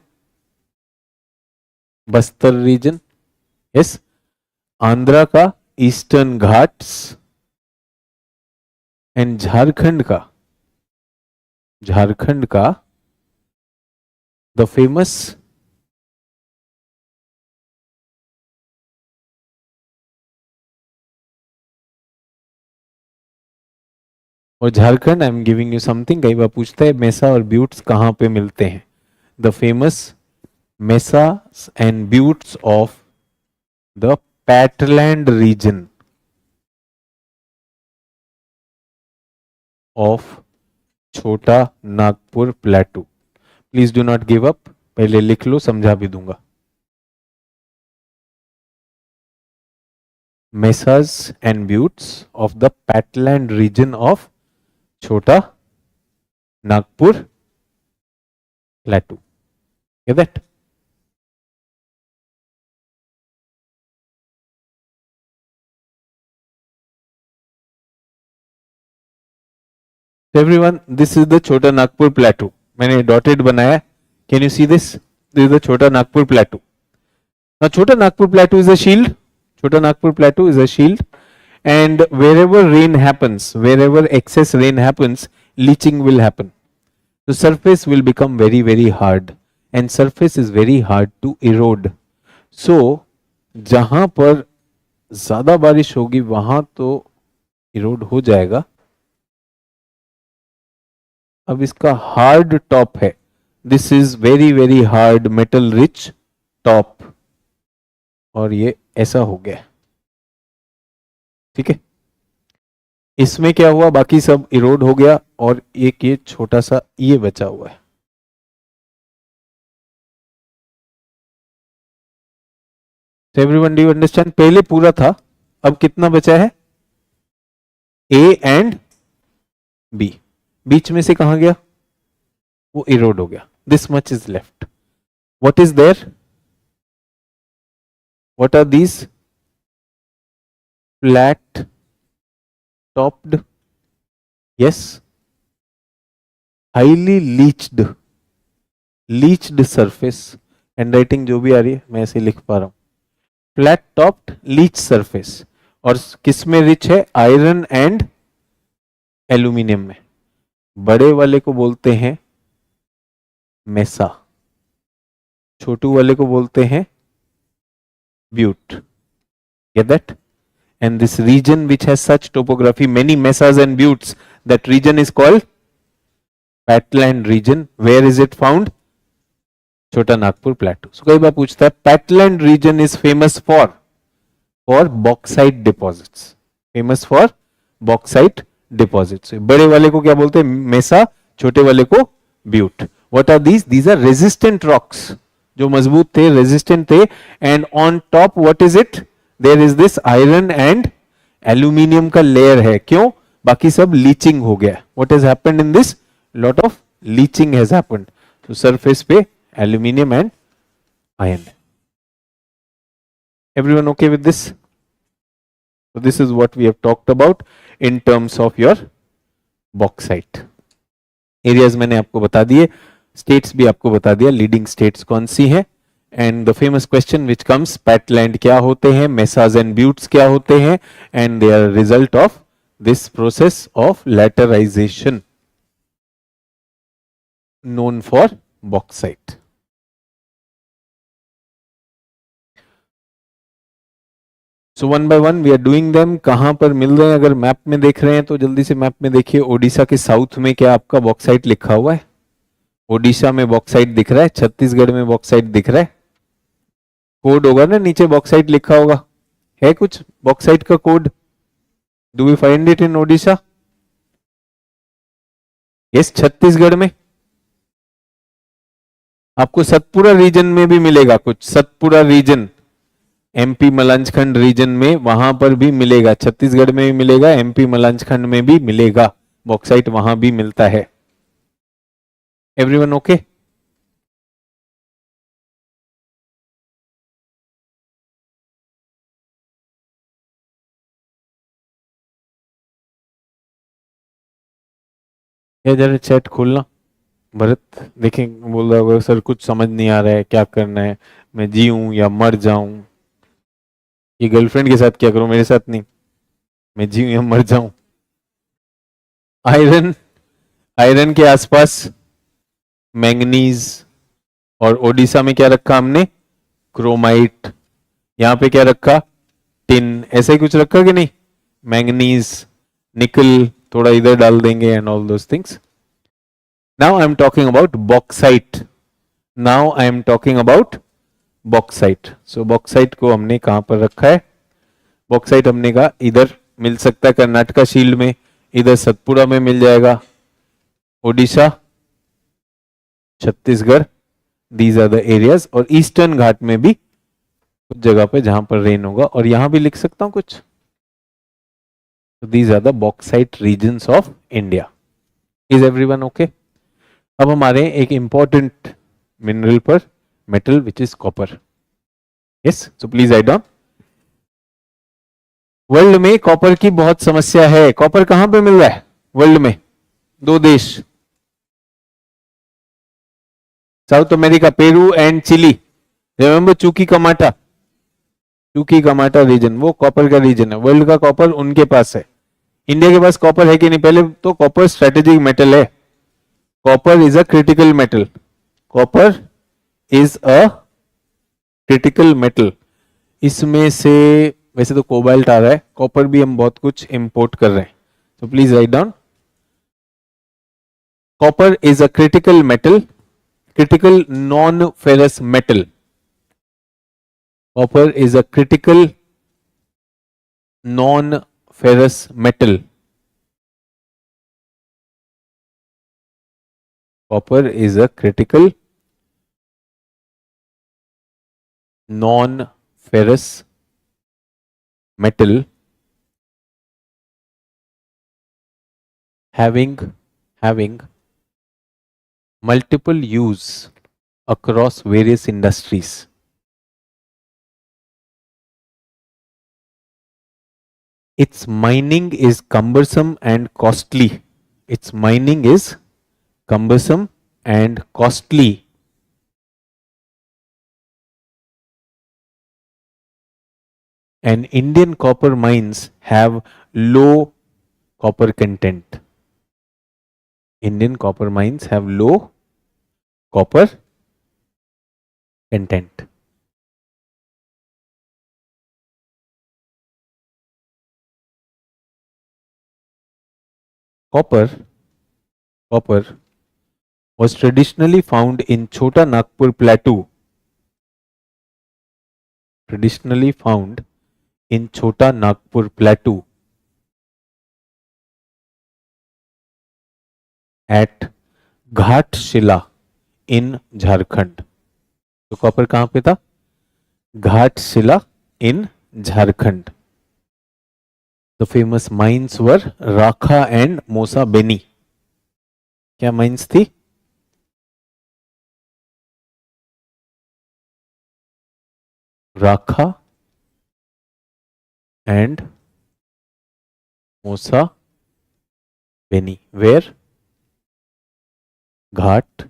Yes. Andhra का Eastern Ghats. And Jharkhand का the famous और Jharkhand, I am giving you something. कई बार पूछता है मेसा और ब्यूट्स कहाँ पे मिलते हैं. The famous mesa and buttes of the patland region of Chota Nagpur plateau. Please do not give up. पहले लिख लो, समझा भी दूंगा. mesas and buttes of the Patland region of Chota Nagpur Plateau. Get that? So everyone, this is the Chota Nagpur Plateau. मैंने dotted बनाया. Can you see this? This is the Chota Nagpur Plateau. Now Chota Nagpur Plateau is a shield. Chota Nagpur Plateau is a shield, and wherever rain happens, wherever excess rain happens, leaching will happen. The surface will become very, very hard, and surface is very hard to erode. So जहां पर ज्यादा बारिश होगी वहां तो इरोड हो जाएगा. अब इसका हार्ड टॉप है. This is very very hard metal rich top, और ये ऐसा हो गया. ठीक है. इसमें क्या हुआ, बाकी सब इरोड हो गया और एक ये छोटा सा ये बचा हुआ है. So everyone, do you understand? पहले पूरा था, अब कितना बचा है? A and B. बीच में से कहां गया? वो इरोड हो गया. This much is left. What is there? What are these? Flat topped, yes, highly leached surface. And writing जो भी आ रही है मैं ऐसे लिख पा रहा हूं. Flat topped leach surface. और किस में रिच है? आयरन एंड एल्यूमिनियम में, बड़े वाले को बोलते हैं मेसा, छोटू वाले को बोलते हैं ब्यूट. Get that? And this region which has such topography, many mesas and buttes, that region is called Patland region. Where is it found? छोटा नागपुर प्लेटो. So कई बार पूछता है Patland region is famous for bauxite deposits. Famous for bauxite deposits. बड़े वाले को क्या बोलते हैं? मेसा, छोटे वाले को ब्यूट. What are these? These are resistant rocks. जो मजबूत थे, रेजिस्टेंट थे. And on top what is it? There is this iron and aluminium का लेयर है. क्यों? बाकी सब लीचिंग हो गया. What has happened in this? Lot of leaching has happened. तो सरफेस पे aluminium and iron. Everyone okay with this? So this is what we have talked about in terms of your bauxite. Areas मैंने आपको बता दिए, स्टेट्स भी आपको बता दिया, लीडिंग स्टेट्स कौन सी हैं. And the famous question which comes, patland क्या होते हैं, मेसाज एंड ब्यूट्स क्या होते हैं, and they are result of this process of laterisation known for bauxite. So one by one we are doing them. कहां पर मिल रहे हैं? अगर मैप में देख रहे हैं तो जल्दी से मैप में देखिए. ओडिशा के साउथ में क्या आपका बॉक्साइट लिखा हुआ है? ओडिशा में बॉक्साइट दिख रहा है, छत्तीसगढ़ में बॉक्साइट दिख रहा है. कोड होगा ना नीचे, बॉक्साइट लिखा होगा. है कुछ बॉक्साइट का code? Do we find it in Odisha? Yes. Chhattisgarh में आपको सतपुरा रीजन में भी मिलेगा कुछ. Satpura region MP Malanjkhand region में, वहां पर भी मिलेगा. छत्तीसगढ़ में भी मिलेगा, एमपी मलांचखंड में भी मिलेगा. बॉक्साइट वहां भी मिलता है. Everyone okay? ये जरा चैट खोलना. भरत देखें, बोल रहा होगा सर कुछ समझ नहीं आ रहा है, क्या करना है, मैं जीऊं या मर जाऊं. ये गर्लफ्रेंड के साथ क्या करूं, मेरे साथ नहीं. मैं जीऊं या मर जाऊं. आयरन, आयरन के आसपास मैंगनीज, और ओडिशा में क्या रखा हमने? क्रोमाइट. यहां पे क्या रखा? टिन. ऐसा ही कुछ रखा कि नहीं? मैंगनीज, निकल थोड़ा इधर डाल देंगे and all those things. Now I am talking about bauxite. Now I am talking about bauxite. So bauxite को हमने कहां पर रखा है? बॉक्साइट हमने कहा इधर मिल सकता है कर्नाटका शील्ड में, इधर सतपुरा में मिल जाएगा, Odisha, Chhattisgarh. These are the areas. और ईस्टर्न घाट में भी कुछ जगह पे जहां पर रेन होगा. और यहां भी लिख सकता हूं कुछ. These are the bauxite regions of India. Is everyone okay? अब हमारे एक इंपॉर्टेंट मिनरल पर, metal which is copper. Yes. So please write down. World में कॉपर की बहुत समस्या है. कॉपर कहां पे मिल रहा है वर्ल्ड में? दो देश, South America, Peru and Chile. Remember Chuquicamata, Chuquicamata region, वो कॉपर का रीजन है. वर्ल्ड का कॉपर उनके पास है. इंडिया के पास कॉपर है कि नहीं? पहले तो कॉपर स्ट्रेटेजिक मेटल है. Copper is a critical metal. Copper is a critical metal. इसमें से वैसे तो कोबाल्ट आ रहा है, कॉपर भी हम बहुत कुछ इंपोर्ट कर रहे हैं. तो please write down. Copper is a critical metal, critical non-ferrous metal. Copper is a critical non-ferrous metal. Copper is a critical non-ferrous metal having multiple use across various industries. Its mining is cumbersome and costly. Its mining is cumbersome and costly. And Indian copper mines have low copper content. Indian copper mines have low copper content. Copper was traditionally found in Chota Nagpur Plateau. Traditionally found in Chota Nagpur Plateau at Ghatshila in Jharkhand. तो कॉपर कहां पे था? Ghatshila in Jharkhand. The famous mines were Rakha and Mosa Beni. क्या माइंस थी? राखा and Mosa Beni. Where? घाट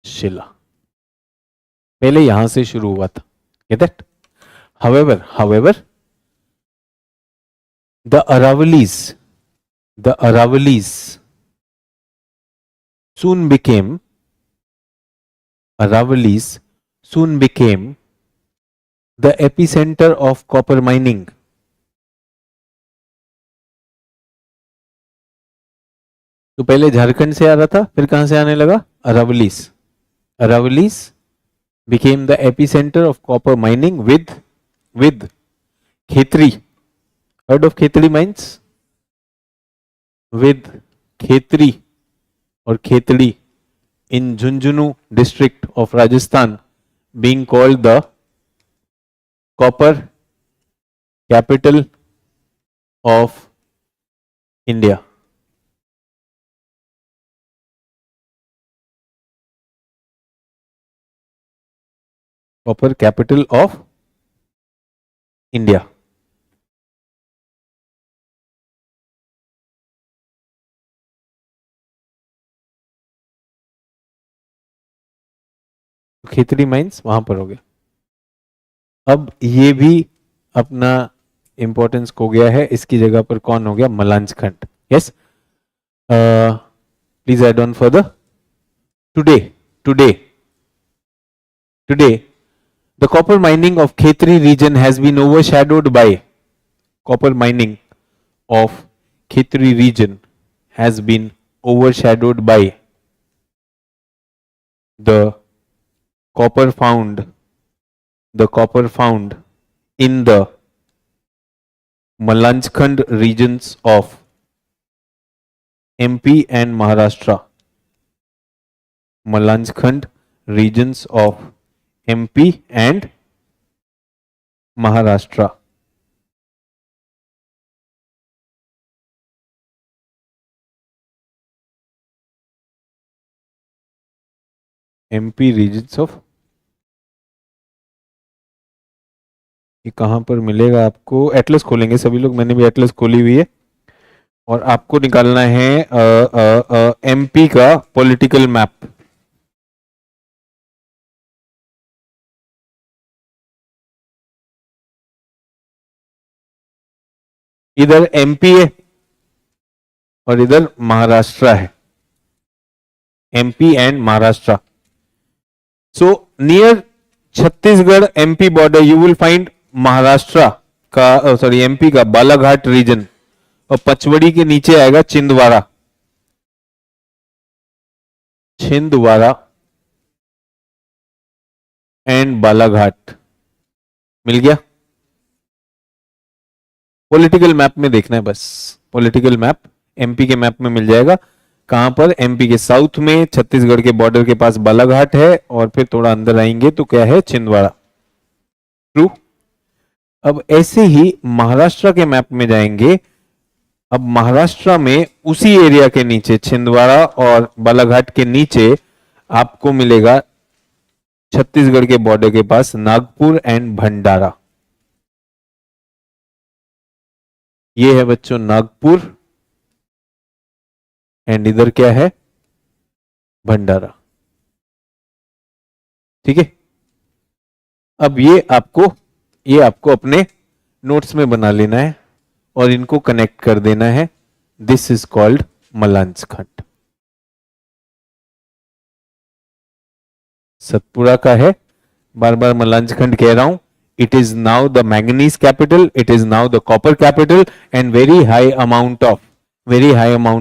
शिला. पहले यहां से शुरू हुआ था. Get that? However, the Aravalis soon became the epicenter of copper mining. तो पहले झारखंड से आ रहा था, फिर कहां से आने लगा? Aravalis became the epicenter of copper mining with Khetri. Heard of Khetri mines? With Khetri or Khetri in Jhunjhunu district of Rajasthan being called the copper capital of India. Copper capital of India. Khetri mines वहां पर हो गया. अब ये भी अपना इंपॉर्टेंस खो गया है. इसकी जगह पर कौन हो गया? मलांज खंड. Yes, please add on further. Today, the copper mining of Khetri region has been overshadowed by copper mining of Khetri region has been overshadowed by the copper found in the Malanjkhand regions of MP and Maharashtra. Malanjkhand regions of MP and Maharashtra. MP regions of, ये कहां पर मिलेगा आपको? एटलस खोलेंगे सभी लोग. मैंने भी एटलस खोली हुई है और आपको निकालना है एमपी का पॉलिटिकल मैप. इधर एमपी है और इधर महाराष्ट्र है. MP and Maharashtra. So near Chhattisgarh MP border you will find Maharashtra का, सॉरी एमपी का बालाघाट रीजन, और पचवड़ी के नीचे आएगा छिंदवाड़ा एंड बालाघाट. मिल गया? पॉलिटिकल मैप में देखना है बस. पॉलिटिकल मैप एमपी के मैप में मिल जाएगा. कहां पर? एमपी के साउथ में छत्तीसगढ़ के बॉर्डर के पास बालाघाट है और फिर थोड़ा अंदर आएंगे तो क्या है? छिंदवाड़ा. ट्रू. अब ऐसे ही महाराष्ट्र के मैप में जाएंगे. अब महाराष्ट्र में उसी एरिया के नीचे छिंदवाड़ा और बालाघाट के नीचे आपको मिलेगा छत्तीसगढ़ के बॉर्डर के पास नागपुर एंड भंडारा. ये है बच्चों नागपुर एंड इधर क्या है? भंडारा. ठीक है. अब ये आपको अपने नोट्स में बना लेना है और इनको कनेक्ट कर देना है. This is called Malanjkhand. Satpura का है, बार बार मलांचखंड कह रहा हूं. It is now the manganese capital, it is now the copper capital, and very high amount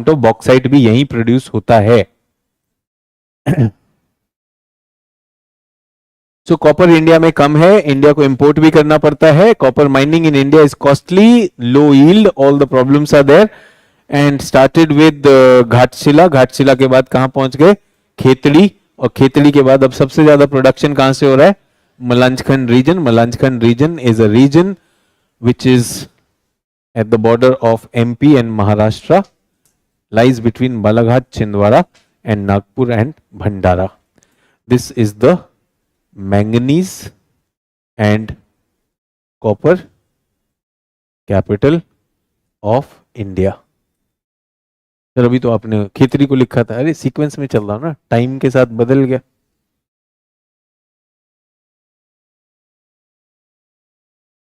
of bauxite भी यहीं प्रोड्यूस होता है. सो कॉपर इंडिया में कम है, इंडिया को इंपोर्ट भी करना पड़ता है. Copper mining in India is costly, low yield, all the problems are there. And started with Ghatshila. Ghatshila के बाद कहां पहुंच गए? खेतड़ी. और खेतड़ी के बाद अब सबसे ज्यादा प्रोडक्शन कहां से हो रहा है? Malanjkhand region. Malanjkhand region is a region which is at the border of MP and Maharashtra, lies between Balaghat, Chhindwara and Nagpur and Bhandara. This is the manganese and copper capital of India. Sir अभी तो आपने खेतरी को लिखा था. अरे सीक्वेंस में चल रहा ना, टाइम के साथ बदल गया.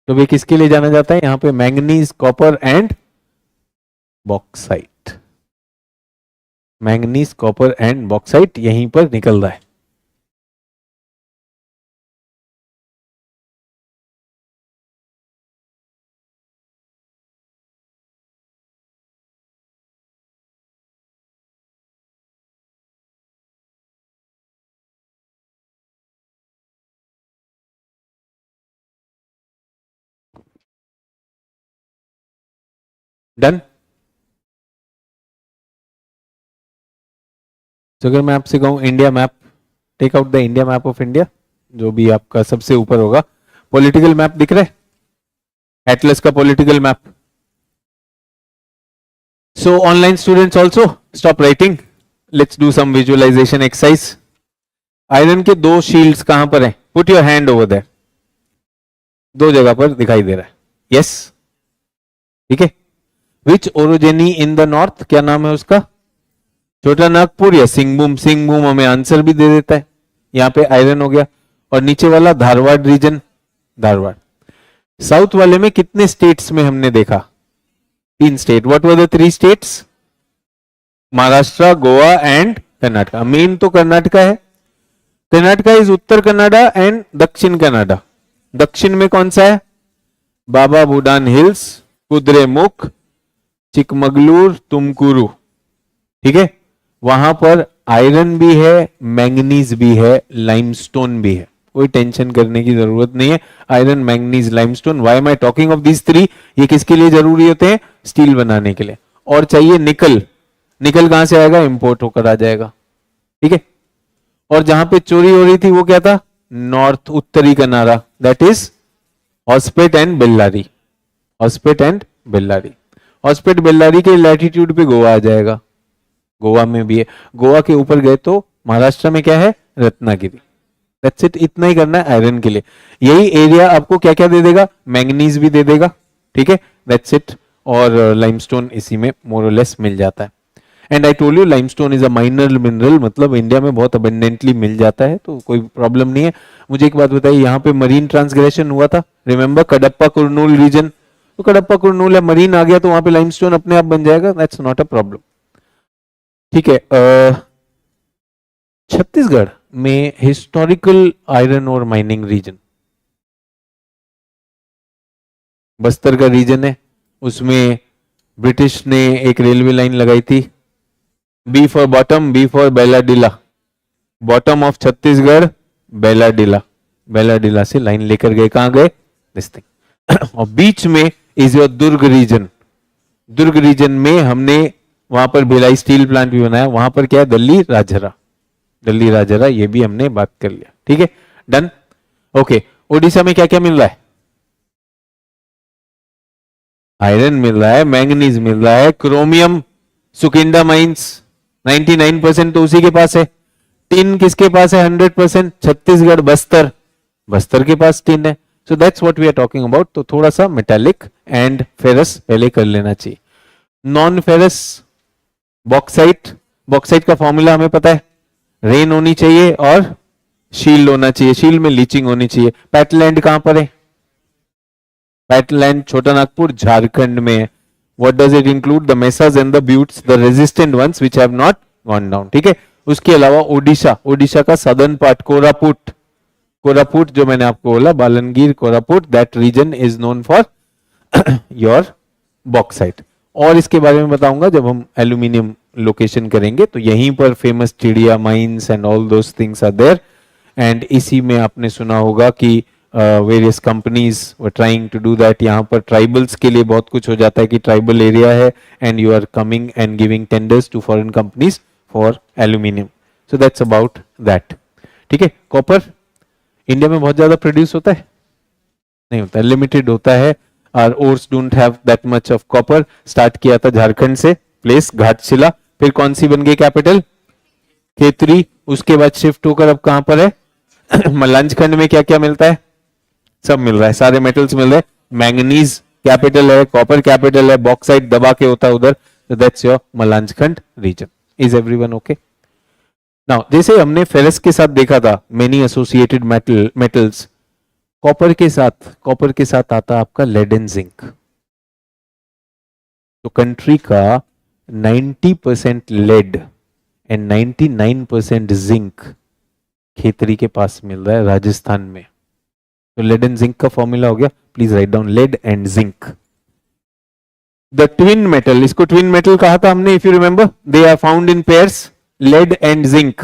तो वे किसके लिए जाना जाता है? यहां पे manganese, copper and bauxite. Manganese, copper and bauxite यहीं पर निकल रहा है. डन. तो अगर मैं आपसे कहूं India map, take out the India map of India, जो भी आपका सबसे ऊपर होगा. पॉलिटिकल मैप दिख रहा है? एटलस का political map. So online students also stop writing, let's do some visualisation exercise. Iron के दो शील्ड्स कहां पर हैं? Put your hand over there. दो जगह पर दिखाई दे रहा है. यस, ठीक है. विच ओरोजेनी इन द नॉर्थ, क्या नाम है उसका? छोटा नागपुर या सिंहभूम. सिंहभूम हमें आंसर भी दे देता है. यहां पे आयरन हो गया. और नीचे वाला धारवाड़ रीजन, धारवाड़. साउथ वाले में कितने स्टेट्स में हमने देखा? 3 state. What were the 3 states? Maharashtra, Goa and Karnataka. Main तो कर्नाटका है. Karnataka is Uttar Kannada and दक्षिण कन्नाडा. दक्षिण में कौन सा है? बाबा बुडान हिल्स, कुद्रेमुख, चिकमगलूर, तुमकुरू. ठीक है. वहां पर आयरन भी है, मैंगनीज भी है, लाइमस्टोन भी है. कोई टेंशन करने की जरूरत नहीं है. Iron, manganese, limestone. Why am I talking of these 3? ये किसके लिए जरूरी होते हैं? स्टील बनाने के लिए. और चाहिए निकल. निकल कहां से आएगा? इंपोर्ट होकर आ जाएगा. ठीक है. और जहां पे चोरी हो रही थी वो क्या था? नॉर्थ, उत्तरी Kanara, that is Hospet and Bellary. Hospet and Bellary. Hospet Bellary के लैटिट्यूड पे गोवा आ जाएगा. गोवा में भी है. गोवा के ऊपर गए तो महाराष्ट्र में क्या है? रत्नागिरी. That's it. इतना ही करना है आयरन के लिए. यही एरिया आपको क्या क्या दे देगा? मैंगनीज भी दे देगा. ठीक है. That's it. और लाइमस्टोन इसी में मोर और लेस मिल जाता है. And I told you limestone is a minor mineral, मतलब इंडिया में बहुत अबंडेंटली मिल जाता है, तो कोई प्रॉब्लम नहीं है. मुझे एक बात बताइए, यहाँ पे मरीन ट्रांसग्रेशन हुआ था, रिमेंबर कडप्पा कुरनूल रीजन. तो कडप्पा कुरनूल है, मरीन आ गया तो वहां पे लाइमस्टोन अपने आप बन जाएगा. That's not a problem. ठीक है. छत्तीसगढ़ में हिस्टोरिकल आयरन और माइनिंग रीजन, बस्तर का रीजन है. उसमें ब्रिटिश ने एक रेलवे लाइन लगाई थी. B for bottom, B for Bailadila. Bottom of Chhattisgarh, Bailadila. Bailadila से लाइन लेकर गए. कहां गए? This thing. और बीच में is your Durg region. Durg region में हमने वहां पर भिलाई स्टील प्लांट भी बनाया. वहां पर क्या है? दिल्ली राजहरा. दिल्ली राजहरा, ये भी हमने बात कर लिया. ठीक है. डन. ओके. ओडिशा में क्या क्या मिल रहा है? आयरन मिल रहा है, मैंगनीज मिल रहा है, क्रोमियम, सुकिंडा माइंस 99% तो उसी के पास है. टिन किसके पास है? 100%. छत्तीसगढ़, बस्तर. बस्तर के पास टिन है. So that's what we are talking about. तो थोड़ा सा मेटालिक एंड फेरस पहले कर लेना चाहिए. Non ferrous, bauxite. बॉक्साइट का फॉर्मूला हमें पता है. रेन होनी चाहिए और शील्ड होना चाहिए. शील्ड में लीचिंग होनी चाहिए. पैटलैंड कहां पर है? पैटलैंड छोटा नागपुर, झारखंड में है. What does it include? The mesas and the buttes, the resistant ones which have not gone down. ठीक है. उसके अलावा ओडिशा, ओडिशा का सदर्न पार्ट कोरापुट, कोरापुट जो मैंने आपको बोला Balangir Koraput, that region is known for your bauxite. और इसके बारे में बताऊंगा जब हम एल्यूमिनियम लोकेशन करेंगे, तो यहीं पर famous Chiria mines and all those things are there. And इसी में आपने सुना होगा कि various companies were trying to do that. यहाँ पर ट्राइबल्स के लिए बहुत कुछ हो जाता है कि ट्राइबल एरिया है and you are coming and giving tenders to foreign companies for aluminium, so that's about that. ठीक है, कॉपर इंडिया में बहुत ज्यादा प्रोड्यूस होता है? नहीं होता, लिमिटेड होता है। और ores don't have that much of copper. Start किया था झारखंड से, प्लेस घाटशिला, फिर कौन सी बन गई कैपिटल? खेतरी। उसके बाद शिफ्ट होकर अब कहां पर है? मलांचखंड में क्या क्या मिलता है? सब मिल रहा है, सारे मेटल्स मिल रहे हैं। मैंगनीज कैपिटल है, कॉपर कैपिटल है, बॉक्साइट दबा के होता है उधर, so that's your Malanjkhand region. Is everyone okay? Now जैसे हमने फेरस के साथ देखा था मेनी एसोसिएटेड मेटल्स, कॉपर के साथ आता है आपका लेड एंड जिंक। तो कंट्री का 90% लेड एंड 99% जिंक खेतरी के पास मिल रहा है राजस्थान में। तो लेड एंड जिंक का फॉर्मूला हो गया, please write down lead and zinc. The twin metal, इसको ट्विन मेटल कहा था हमने, if you remember, they are found in pairs, lead and zinc.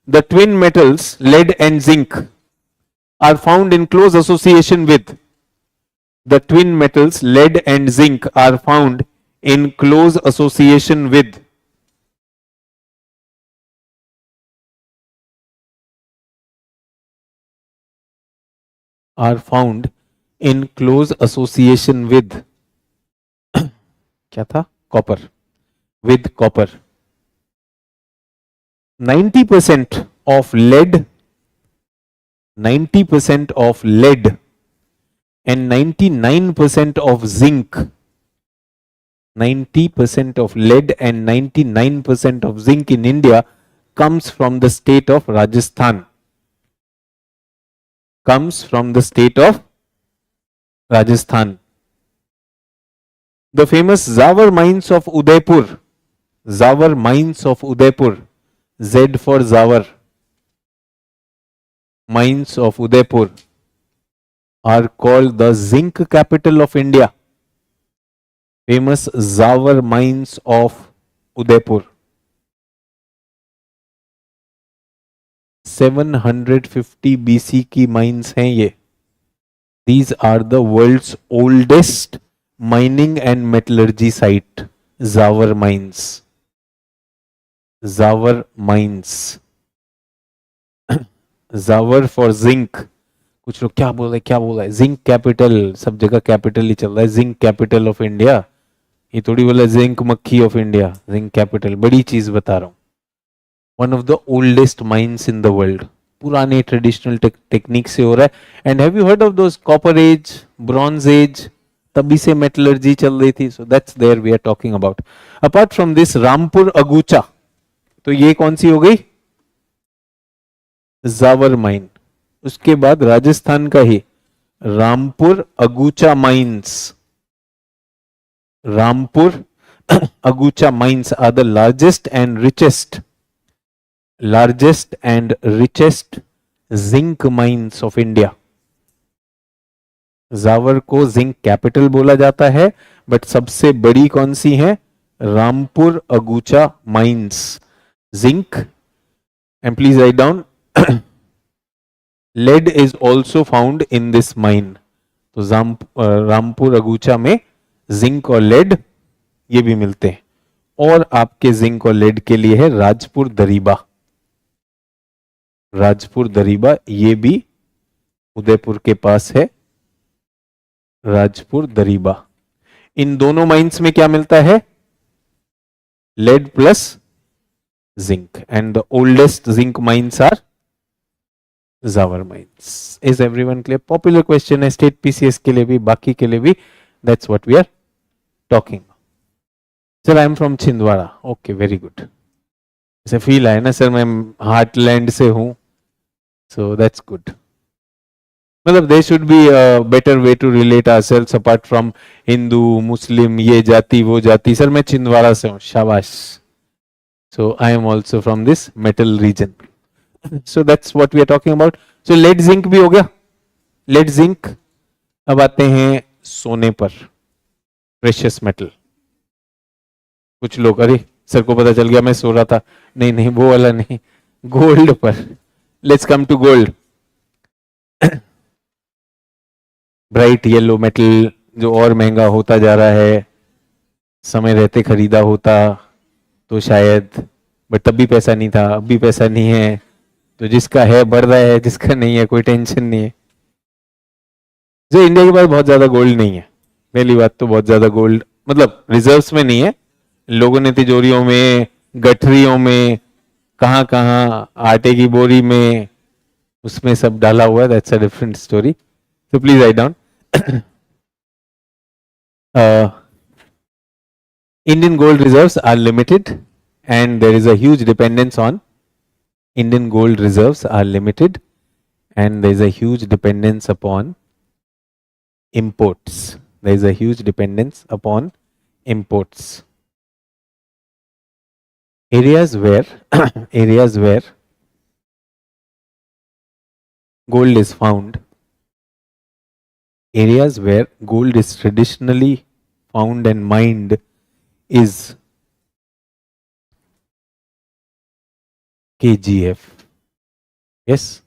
The twin metals lead and zinc are found in close association with, the twin metals lead and zinc are found in close association with क्या था? Copper, with copper. 90% of lead and 99% of zinc, 90% of lead and 99% of zinc in India comes from the state of Rajasthan. The famous Zawar mines of Udaipur, Z for Zawar, mines of Udaipur are called the zinc capital of India. Famous Zawar mines of Udaipur. 750 BC की माइंस हैं ये। These are the world's oldest mining and metallurgy site, Zawar mines. Zawar for zinc। कुछ लोग क्या बोल रहे हैं? जिंक कैपिटल, सब जगह कैपिटल ही चल रहा है, जिंक कैपिटल ऑफ इंडिया। ये थोड़ी बोला जिंक मक्खी ऑफ इंडिया, जिंक कैपिटल, बड़ी चीज बता रहा हूं। One of the oldest mines in the world, पुराने ट्रेडिशनल टेक्निक से हो रहा है। And have you heard of those copper age, bronze age, तभी से मेटलर्जी चल रही थी। So that's there we are talking about. Apart from this Rampur Agucha, तो ये कौन सी हो गई? जावर माइन। उसके बाद राजस्थान का ही Rampur Agucha mines. Rampur Agucha mines are the largest and richest zinc mines of India. Zawar को जिंक कैपिटल बोला जाता है, बट सबसे बड़ी कौन सी है? Rampur Agucha mines, zinc. And please write down, lead is also found in this mine. तो रामपुर अगूचा में जिंक और लेड ये भी मिलते हैं। और आपके जिंक और लेड के लिए है राजपुर दरीबा, ये भी उदयपुर के पास है, राजपुर दरीबा। इन दोनों माइंस में क्या मिलता है? Lead plus zinc. And the oldest zinc mines are Zawar mines. Is everyone clear? Popular question है स्टेट पीसीएस के लिए भी, बाकी के लिए भी। That's what we are talking. Sir, I am from Chhindwara. Okay, very good. ऐसे फील आया ना सर, मैं हार्टलैंड से हूँ, so that's good. मतलब there should be a better way to relate ourselves apart from Hindu मुस्लिम, ये जाति वो जाति। सर मैं छिंदवाड़ा से हूँ, शाबाश। So I am also from this metal region. So that's what we are talking about. So lead zinc भी हो गया. Lead zinc. अब आते हैं सोने पर, प्रेशियस मेटल. कुछ लोग, अरे सर को पता चल गया मैं सो रहा था. नहीं नहीं, वो वाला नहीं, गोल्ड पर. Let's come to gold. Bright yellow metal जो और महंगा होता जा रहा है. समय रहते खरीदा होता तो शायद, बट तब भी पैसा नहीं था, अब भी पैसा नहीं है. तो जिसका है बढ़ रहा है, जिसका नहीं है कोई टेंशन नहीं है. जो इंडिया के पास बहुत ज्यादा गोल्ड नहीं है. पहली बात तो बहुत ज्यादा गोल्ड मतलब रिजर्व्स में नहीं है. लोगों ने तिजोरियों में, गठरियों में, कहाँ कहाँ आटे की बोरी में, उसमें सब डाला हुआ है. That's a different story. So please write down. Indian gold reserves are limited, and there is a huge dependence on Indian gold reserves are limited, and there is a huge dependence upon imports. There is a huge dependence upon imports. Areas where areas where gold is found. Areas where gold is traditionally found and mined is KGF. Yes.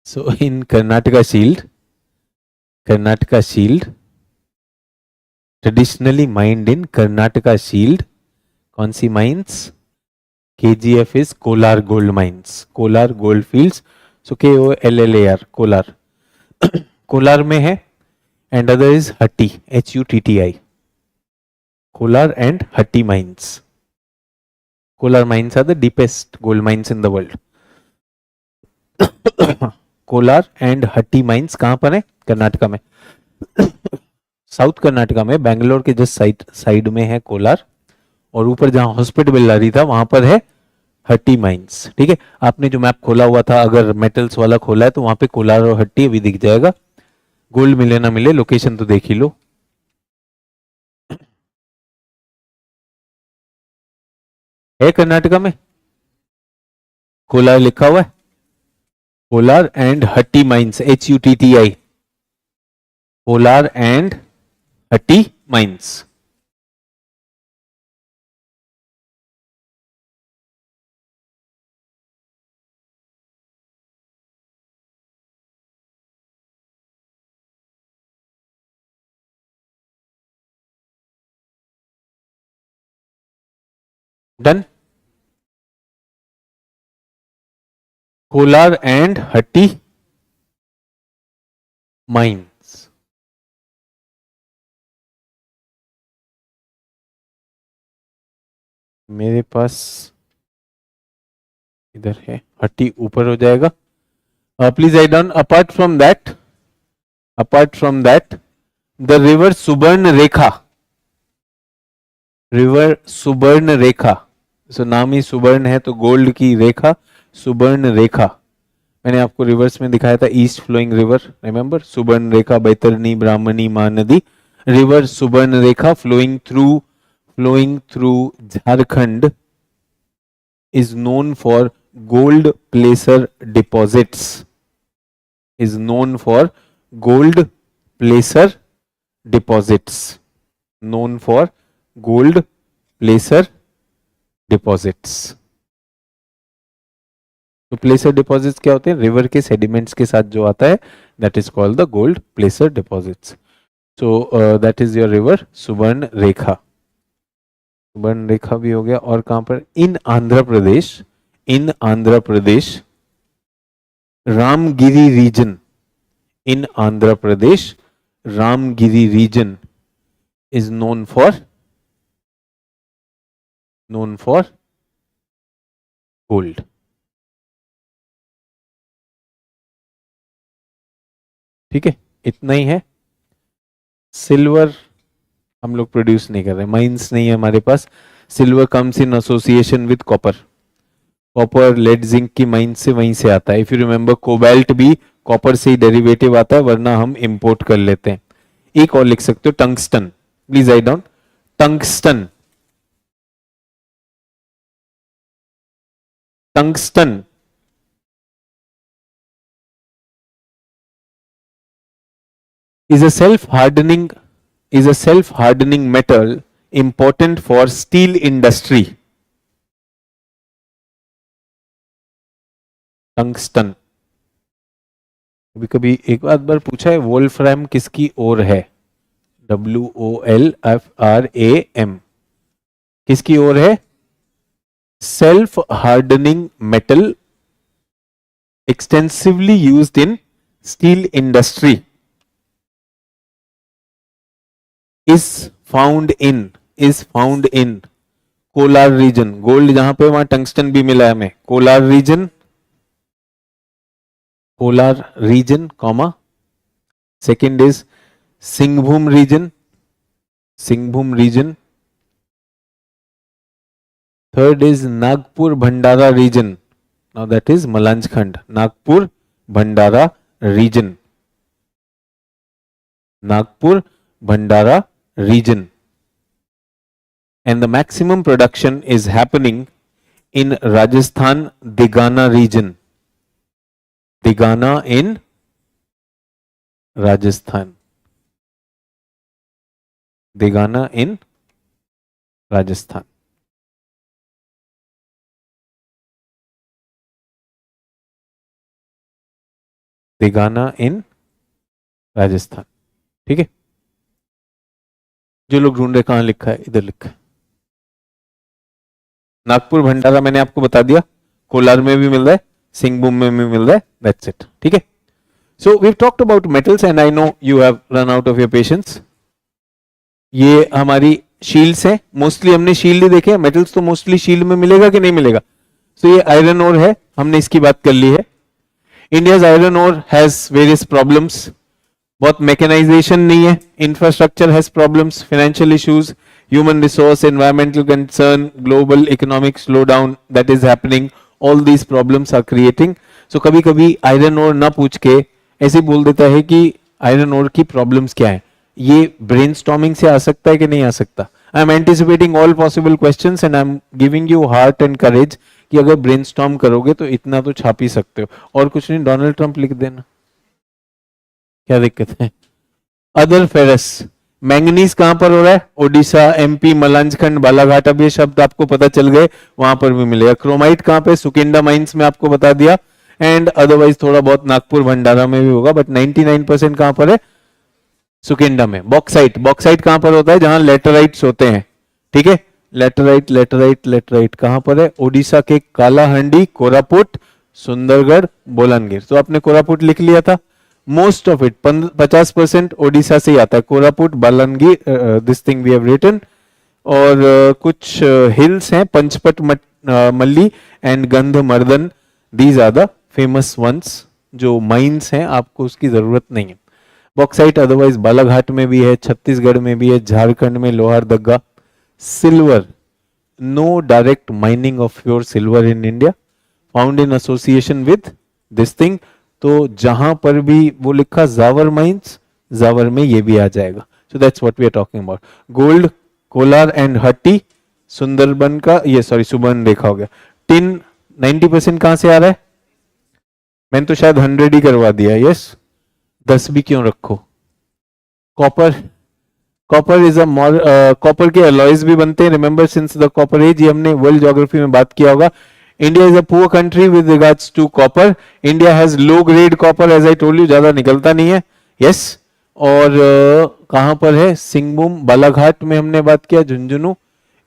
So in Karnataka Shield, traditionally mined in Karnataka Shield, कौन सी mines? KGF is Kolar gold mines, Kolar gold fields. So KOLLAR, Kolar. Kolar में है. And other is Hutti, HUTTI. Kolar and Hutti mines. Kolar mines are the deepest gold mines in the world. Kolar and Hutti mines कहां पर है? कर्नाटका में. साउथ कर्नाटका में, बैंगलोर के जस्ट साइड में है कोलार. और ऊपर जहां हॉस्पिटल बिल्लारी था वहां पर है हट्टी माइंस. ठीक है, आपने जो मैप खोला हुआ था, अगर मेटल्स वाला खोला है तो वहां पे कोलार और हट्टी अभी दिख जाएगा. गोल्ड मिले ना मिले, लोकेशन तो देख ही लो. है कर्नाटका में, कोलार लिखा हुआ है. Kolar and Hutti mines, HUTTI. Kolar and Hutti mines. Done. Kolar and Hutti mines. मेरे पास इधर है, हट्टी ऊपर हो जाएगा. Please write down. Apart from that the river Subarnarekha. River Subarnarekha. So नाम ही सुबर्ण है तो गोल्ड की रेखा, सुबर्ण रेखा. मैंने आपको रिवर्स में दिखाया था, east flowing river, remember? Subarnarekha, Baitarani, Brahmani, Mahanadi. River Subarnarekha flowing through Jharkhand is known for gold placer deposits. Is known for gold placer deposits. Known for gold placer deposits. तो प्लेसर डिपॉजिट्स क्या होते हैं? रिवर के सेडिमेंट्स के साथ जो आता है, that is called the gold placer deposits. So that is your river Subarnarekha. Subarnarekha भी हो गया. और कहां पर? In Andhra Pradesh Ramagiri region. In Andhra Pradesh Ramagiri region is known for gold. ठीक है, इतना ही है. सिल्वर हम लोग प्रोड्यूस नहीं कर रहे, माइंस नहीं है हमारे पास. Silver comes in association with copper. Copper, lead, zinc की माइंस से वहीं से आता है. इफ यू रिमेंबर, कोबाल्ट भी कॉपर से ही डेरिवेटिव आता है, वरना हम इंपोर्ट कर लेते हैं. एक और लिख सकते हो, tungsten. Please write down. Tungsten. Tungsten is a self hardening metal important for steel industry. Tungsten, कभी कभी एक बार पूछा है वोल्फ्राम किसकी ओर है, WOLFRAM, किसकी ओर है? Self hardening metal extensively used in steel industry, is found in Kolar region. Gold जहां पे वहां टंगस्टन भी मिला है हमें. Kolar region comma. Second is Singhbhum region. Third is Nagpur Bhandara region. Now that is Malanjkhand. Nagpur Bhandara region. And the maximum production is happening in Rajasthan, Digana region. Digana in Rajasthan. Digana in Rajasthan. दिगाना इन राजस्थान. ठीक है, जो लोग ढूंढ रहे कहां लिखा है, इधर लिखा है. नागपुर भंडारा मैंने आपको बता दिया, कोलार में भी मिल रहा है, सिंहभूम में भी मिल रहा है. That's it. ठीक है, so we talked about metals and I know you have run out of your patience. ये हमारी शील्ड्स है, मोस्टली हमने शील्ड ही देखे. मेटल्स तो मोस्टली शील्ड में मिलेगा कि नहीं मिलेगा. सो ये आयरन ओर है, हमने इसकी बात कर ली है. India's iron ore has various problems. बहुत मैकेनाइजेशन नहीं है, infrastructure has problems, financial issues, human resource, environmental concern, global economic slowdown that is happening, all these problems are creating. So कभी कभी आयरन ओर ना पूछ के ऐसे बोल देता है कि आयरन ओर की प्रॉब्लम्स क्या है. ये ब्रेनस्टॉर्मिंग से आ सकता है कि नहीं आ सकता. I am anticipating all possible questions and I am giving you heart and courage कि अगर ब्रेनस्टॉर्म करोगे तो इतना तो छाप ही सकते हो. और कुछ नहीं, डोनाल्ड ट्रंप लिख देना, क्या दिक्कत है. अदर फेरस, मैंगनीज कहां पर हो रहा है? ओडिशा, एमपी, मलांजखंड, बालाघाट. अब ये शब्द आपको पता चल गए, वहां पर भी मिलेगा. क्रोमाइट कहां पे? सुकिंडा माइंस में आपको बता दिया. एंड अदरवाइज थोड़ा बहुत नागपुर भंडारा में भी होगा, बट 99% कहां पर है? सुकिंडा में. बॉक्साइट कहां पर होता है? जहां लेटराइट्स होते हैं. ठीक है, लेटराइट कहां पर है? ओडिशा के कालाहंडी, कोरापुट, सुंदरगढ़, बोलानगिर. तो आपने कोरापुट लिख लिया था. मोस्ट ऑफ इट 50% ओडिशा से ही आता है. Koraput, Balangir, this thing we have written. और कुछ हिल्स हैं, Panchpat, Malli and Gandhamardan. These are the famous ones. जो माइंस हैं आपको उसकी जरूरत नहीं है. बॉक्साइट अदरवाइज बालाघाट में भी है, छत्तीसगढ़ में भी है, झारखंड में Lohardaga. Silver, no direct mining of pure silver in India, found in association with this thing. तो जहां पर भी वो लिखा जावर माइंस, जावर में ये भी आ जाएगा. So that's what we are talking about. Gold, Kolar and Hutti, Sundarban का, ये सॉरी सुबर्न रेखा हो गया. टिन 90% कहां से आ रहा है? मैंने तो शायद 100 ही करवा दिया. यस, 10 भी क्यों रखो. कॉपर इज कॉपर के अलॉयज भी बनते हैं. Remember since the copper age, ये हमने वर्ल्ड ज्योग्राफी में बात किया होगा. India is a poor country with regards to copper. India has low grade copper, as I told you, ज्यादा निकलता नहीं है. Yes, और कहां पर है? सिंहभूम, बालाघाट में हमने बात किया. झुंझुनू,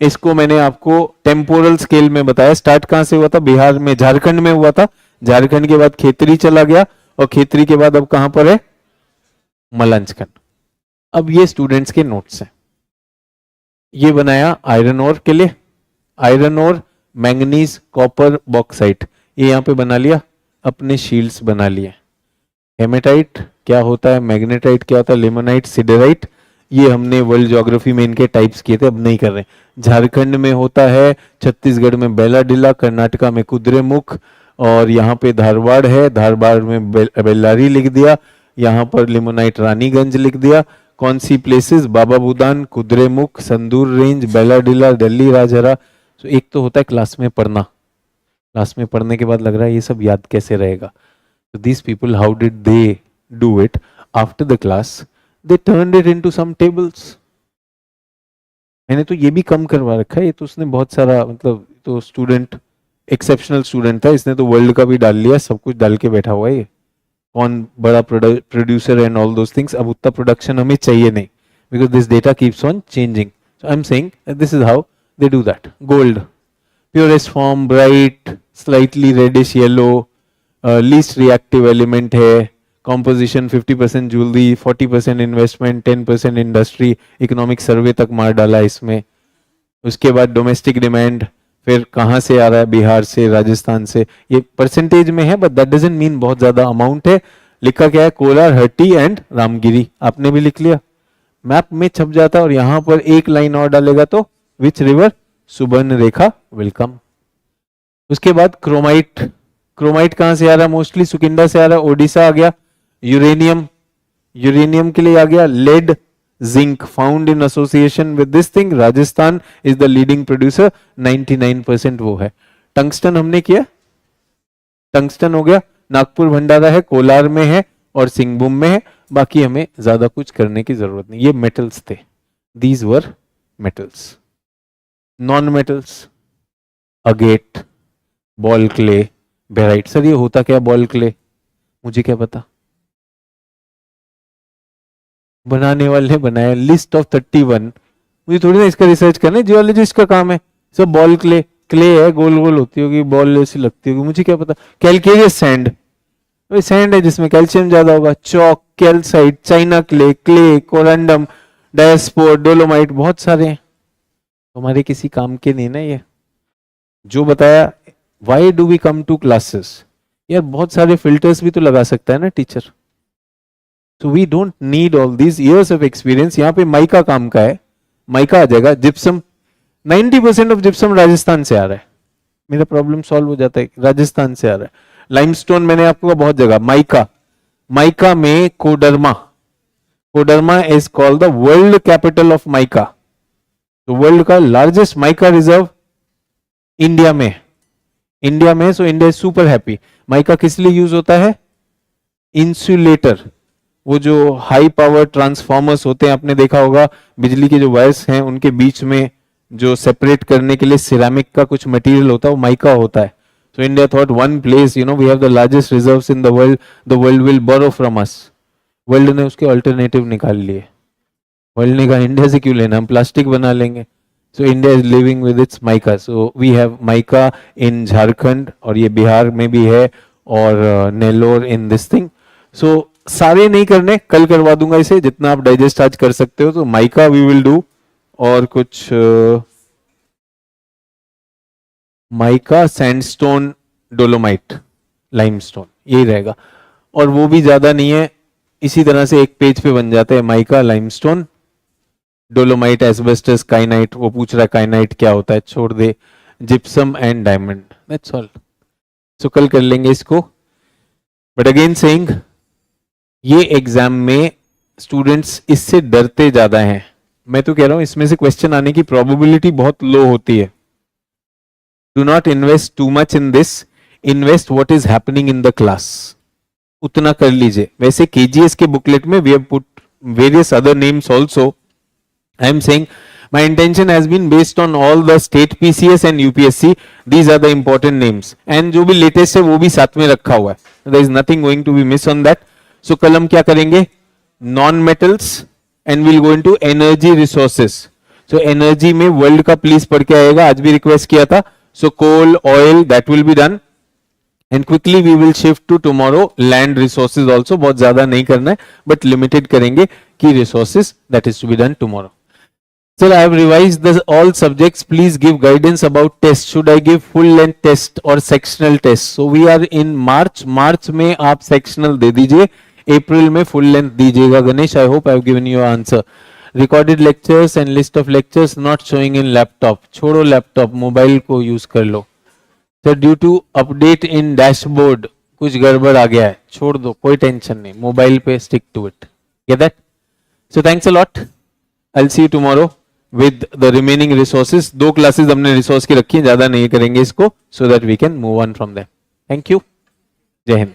इसको मैंने आपको टेम्पोरल स्केल में बताया. स्टार्ट कहां से हुआ था? बिहार में, झारखंड में हुआ था. झारखंड के बाद खेतरी चला गया, और खेतरी के बाद अब कहां पर है? मलांजखंड. अब ये स्टूडेंट्स के नोट्स हैं. ये बनाया आयरन ओर के लिए. Iron ore, manganese, copper, bauxite, ये यहां पे बना लिया. अपने शील्ड्स बना लिए. हेमेटाइट क्या होता है, मैग्नेटाइट क्या होता है, लिमोनाइट, सिडेराइट, ये हमने वर्ल्ड ज्योग्राफी में इनके टाइप्स किए थे, अब नहीं कर रहे. झारखंड में होता है, छत्तीसगढ़ में बेलाडिला, कर्नाटका में कुद्रेमुख, और यहाँ पे धारवाड़ है, धारवाड़ में बेल्लारी लिख दिया. यहाँ पर लिमोनाइट रानीगंज लिख दिया. कौन सी प्लेसेस? बाबा बुदान, कुद्रेमुख, संदूर रेंज, बेलाडिला, दिल्ली, राजहरा. तो एक तो होता है क्लास में पढ़ना, क्लास में पढ़ने के बाद लग रहा है ये सब याद कैसे रहेगा. So these people, how did they do it after the class? They turned it into some tables. मैंने तो ये भी कम करवा रखा है. ये तो उसने बहुत सारा, मतलब तो स्टूडेंट एक्सेप्शनल स्टूडेंट था, इसने तो वर्ल्ड का भी डाल लिया, सब कुछ डाल के बैठा हुआ है. ये कौन बड़ा producer and all those things. अब उतना प्रोडक्शन हमें चाहिए नहीं, because this data keeps on changing. So I am saying this is how they do that. Gold, purest form, bright, slightly reddish yellow, least reactive element है. Composition 50% jewellery, 40% investment, 10% industry. Economic survey तक मार डाला इसमें. उसके बाद डोमेस्टिक डिमांड, फिर कहाँ से आ रहा है, बिहार से, राजस्थान से. ये परसेंटेज में है, बट दैट डजंट मीन बहुत ज्यादा अमाउंट है. लिखा क्या है, कोलार, हट्टी एंड रामगिरी. आपने भी लिख लिया, मैप में छप जाता. और यहां पर एक लाइन और डालेगा तो विच रिवर, सुबर्ण रेखा, वेलकम. उसके बाद क्रोमाइट. क्रोमाइट कहां से आ रहा है, मोस्टली सुकिंडा से आ रहा है, ओडिशा आ गया. यूरेनियम, यूरेनियम के लिए आ गया. Lead, zinc found in association with this thing, Rajasthan is the leading producer, 99% वो है. टंगस्टन हमने किया, टंगस्टन हो गया. नागपुर भंडारा है, कोलार में है और सिंहभूम में है. बाकी हमें ज्यादा कुछ करने की जरूरत नहीं. ये मेटल्स थे, these were metals. Non metals, agate, ball clay, barite. Sir ये होता क्या बॉल क्ले, मुझे क्या पता. बनाने वाले बनाया, लिस्ट ऑफ 31. मुझे थोड़ी ना इसका रिसर्च करना है, जियोलॉजिस्ट का काम है. सब बॉल क्ले, क्ले है, गोल गोल होती होगी, बॉल ऐसी लगती होगी, मुझे क्या पता. कैलकेरियस सैंड, सैंड है जिसमें कैल्शियम ज्यादा होगा. Chalk, calcite, china clay, clay, corundum, diaspore, dolomite, बहुत सारे हैं. हमारे किसी काम के नहीं ना ये जो बताया. Why do we come to classes, यार बहुत सारे फिल्टर्स भी तो लगा सकता है ना teacher. So we don't need all these years of experience. यहाँ पे माइका काम का है, माइका आ जाएगा. जिप्सम, 90% ऑफ जिप्सम राजस्थान से आ रहा है. मेरा प्रॉब्लम सॉल्व हो जाता है, राजस्थान से आ रहा है. लाइमस्टोन मैंने आपको कहा बहुत जगह. माइका, माइका में Koderma, Koderma is called the world capital of mica. तो वर्ल्ड का लार्जेस्ट माइका रिजर्व इंडिया में, इंडिया में. सो India is super happy. Mica किस लिए यूज होता है, इंसुलेटर. वो जो हाई पावर ट्रांसफॉर्मर्स होते हैं, आपने देखा होगा, बिजली के जो वायर्स हैं उनके बीच में जो सेपरेट करने के लिए सिरामिक का कुछ मटेरियल होता है, वो माइका होता है. So India thought one place, you know, we have the largest reserves in the world will borrow from us. World ने उसके अल्टरनेटिव निकाल लिए. वर्ल्ड ने कहा इंडिया से क्यों लेना, हम प्लास्टिक बना लेंगे. So India is living with its mica. So we have mica in Jharkhand, और ये बिहार में भी है, और नेलोर इन दिस थिंग. सो सारे नहीं करने, कल करवा दूंगा इसे, जितना आप डाइजेस्ट आज कर सकते हो. तो माइका वी विल डू, और कुछ माइका, सैंडस्टोन, डोलोमाइट, लाइमस्टोन, यही रहेगा. और वो भी ज्यादा नहीं है, इसी तरह से एक पेज पे बन जाते हैं. Mica, limestone, dolomite, asbestos, kyanite. वो पूछ रहा है काइनाइट क्या होता है, छोड़ दे. Gypsum and diamond, that's all. So कल कर लेंगे इसको. बट अगेन सेइंग, ये एग्जाम में स्टूडेंट्स इससे डरते ज्यादा हैं. मैं तो कह रहा हूं इसमें से क्वेश्चन आने की प्रोबेबिलिटी बहुत लो होती है. Do not invest too much in this, invest what is happening in the class. उतना कर लीजिए. वैसे केजीएस के बुकलेट में we have put various other names also. I am saying my intention has been based on all the state PCS and UPSC. These are the important names, and जो भी latest है वो भी साथ में रखा हुआ है. There is nothing going to be miss on that. So कल हम क्या करेंगे, non metals, and will go into energy resources. So energy में वर्ल्ड का प्लीज पढ़ के आएगा, आज भी रिक्वेस्ट किया था. So coal, oil, that will be done, and quickly we will shift to tomorrow land resources also. बहुत ज्यादा नहीं करना है, बट लिमिटेड करेंगे कि resources, that is to be done tomorrow. Sir, I have revised the all subjects. Please give guidance about test. Should I give full length test or sectional test? So we are in March. March में आप sectional दे दीजिए, April में full length दीजिएगा. Ganesh, I hope I have given you answer. Recorded lectures and list of lectures not showing in laptop. छोड़ो laptop, mobile को use कर लो. Sir, due to update in dashboard कुछ गड़बड़ आ गया है, छोड़ दो, कोई टेंशन नहीं, मोबाइल पे stick to it. Get that? So thanks a lot. I'll see you tomorrow. with the remaining resources. 2 classes हमने रिसोर्स की रखी है, ज्यादा नहीं करेंगे इसको, so that we can move on from them. Thank you. जय हिंद.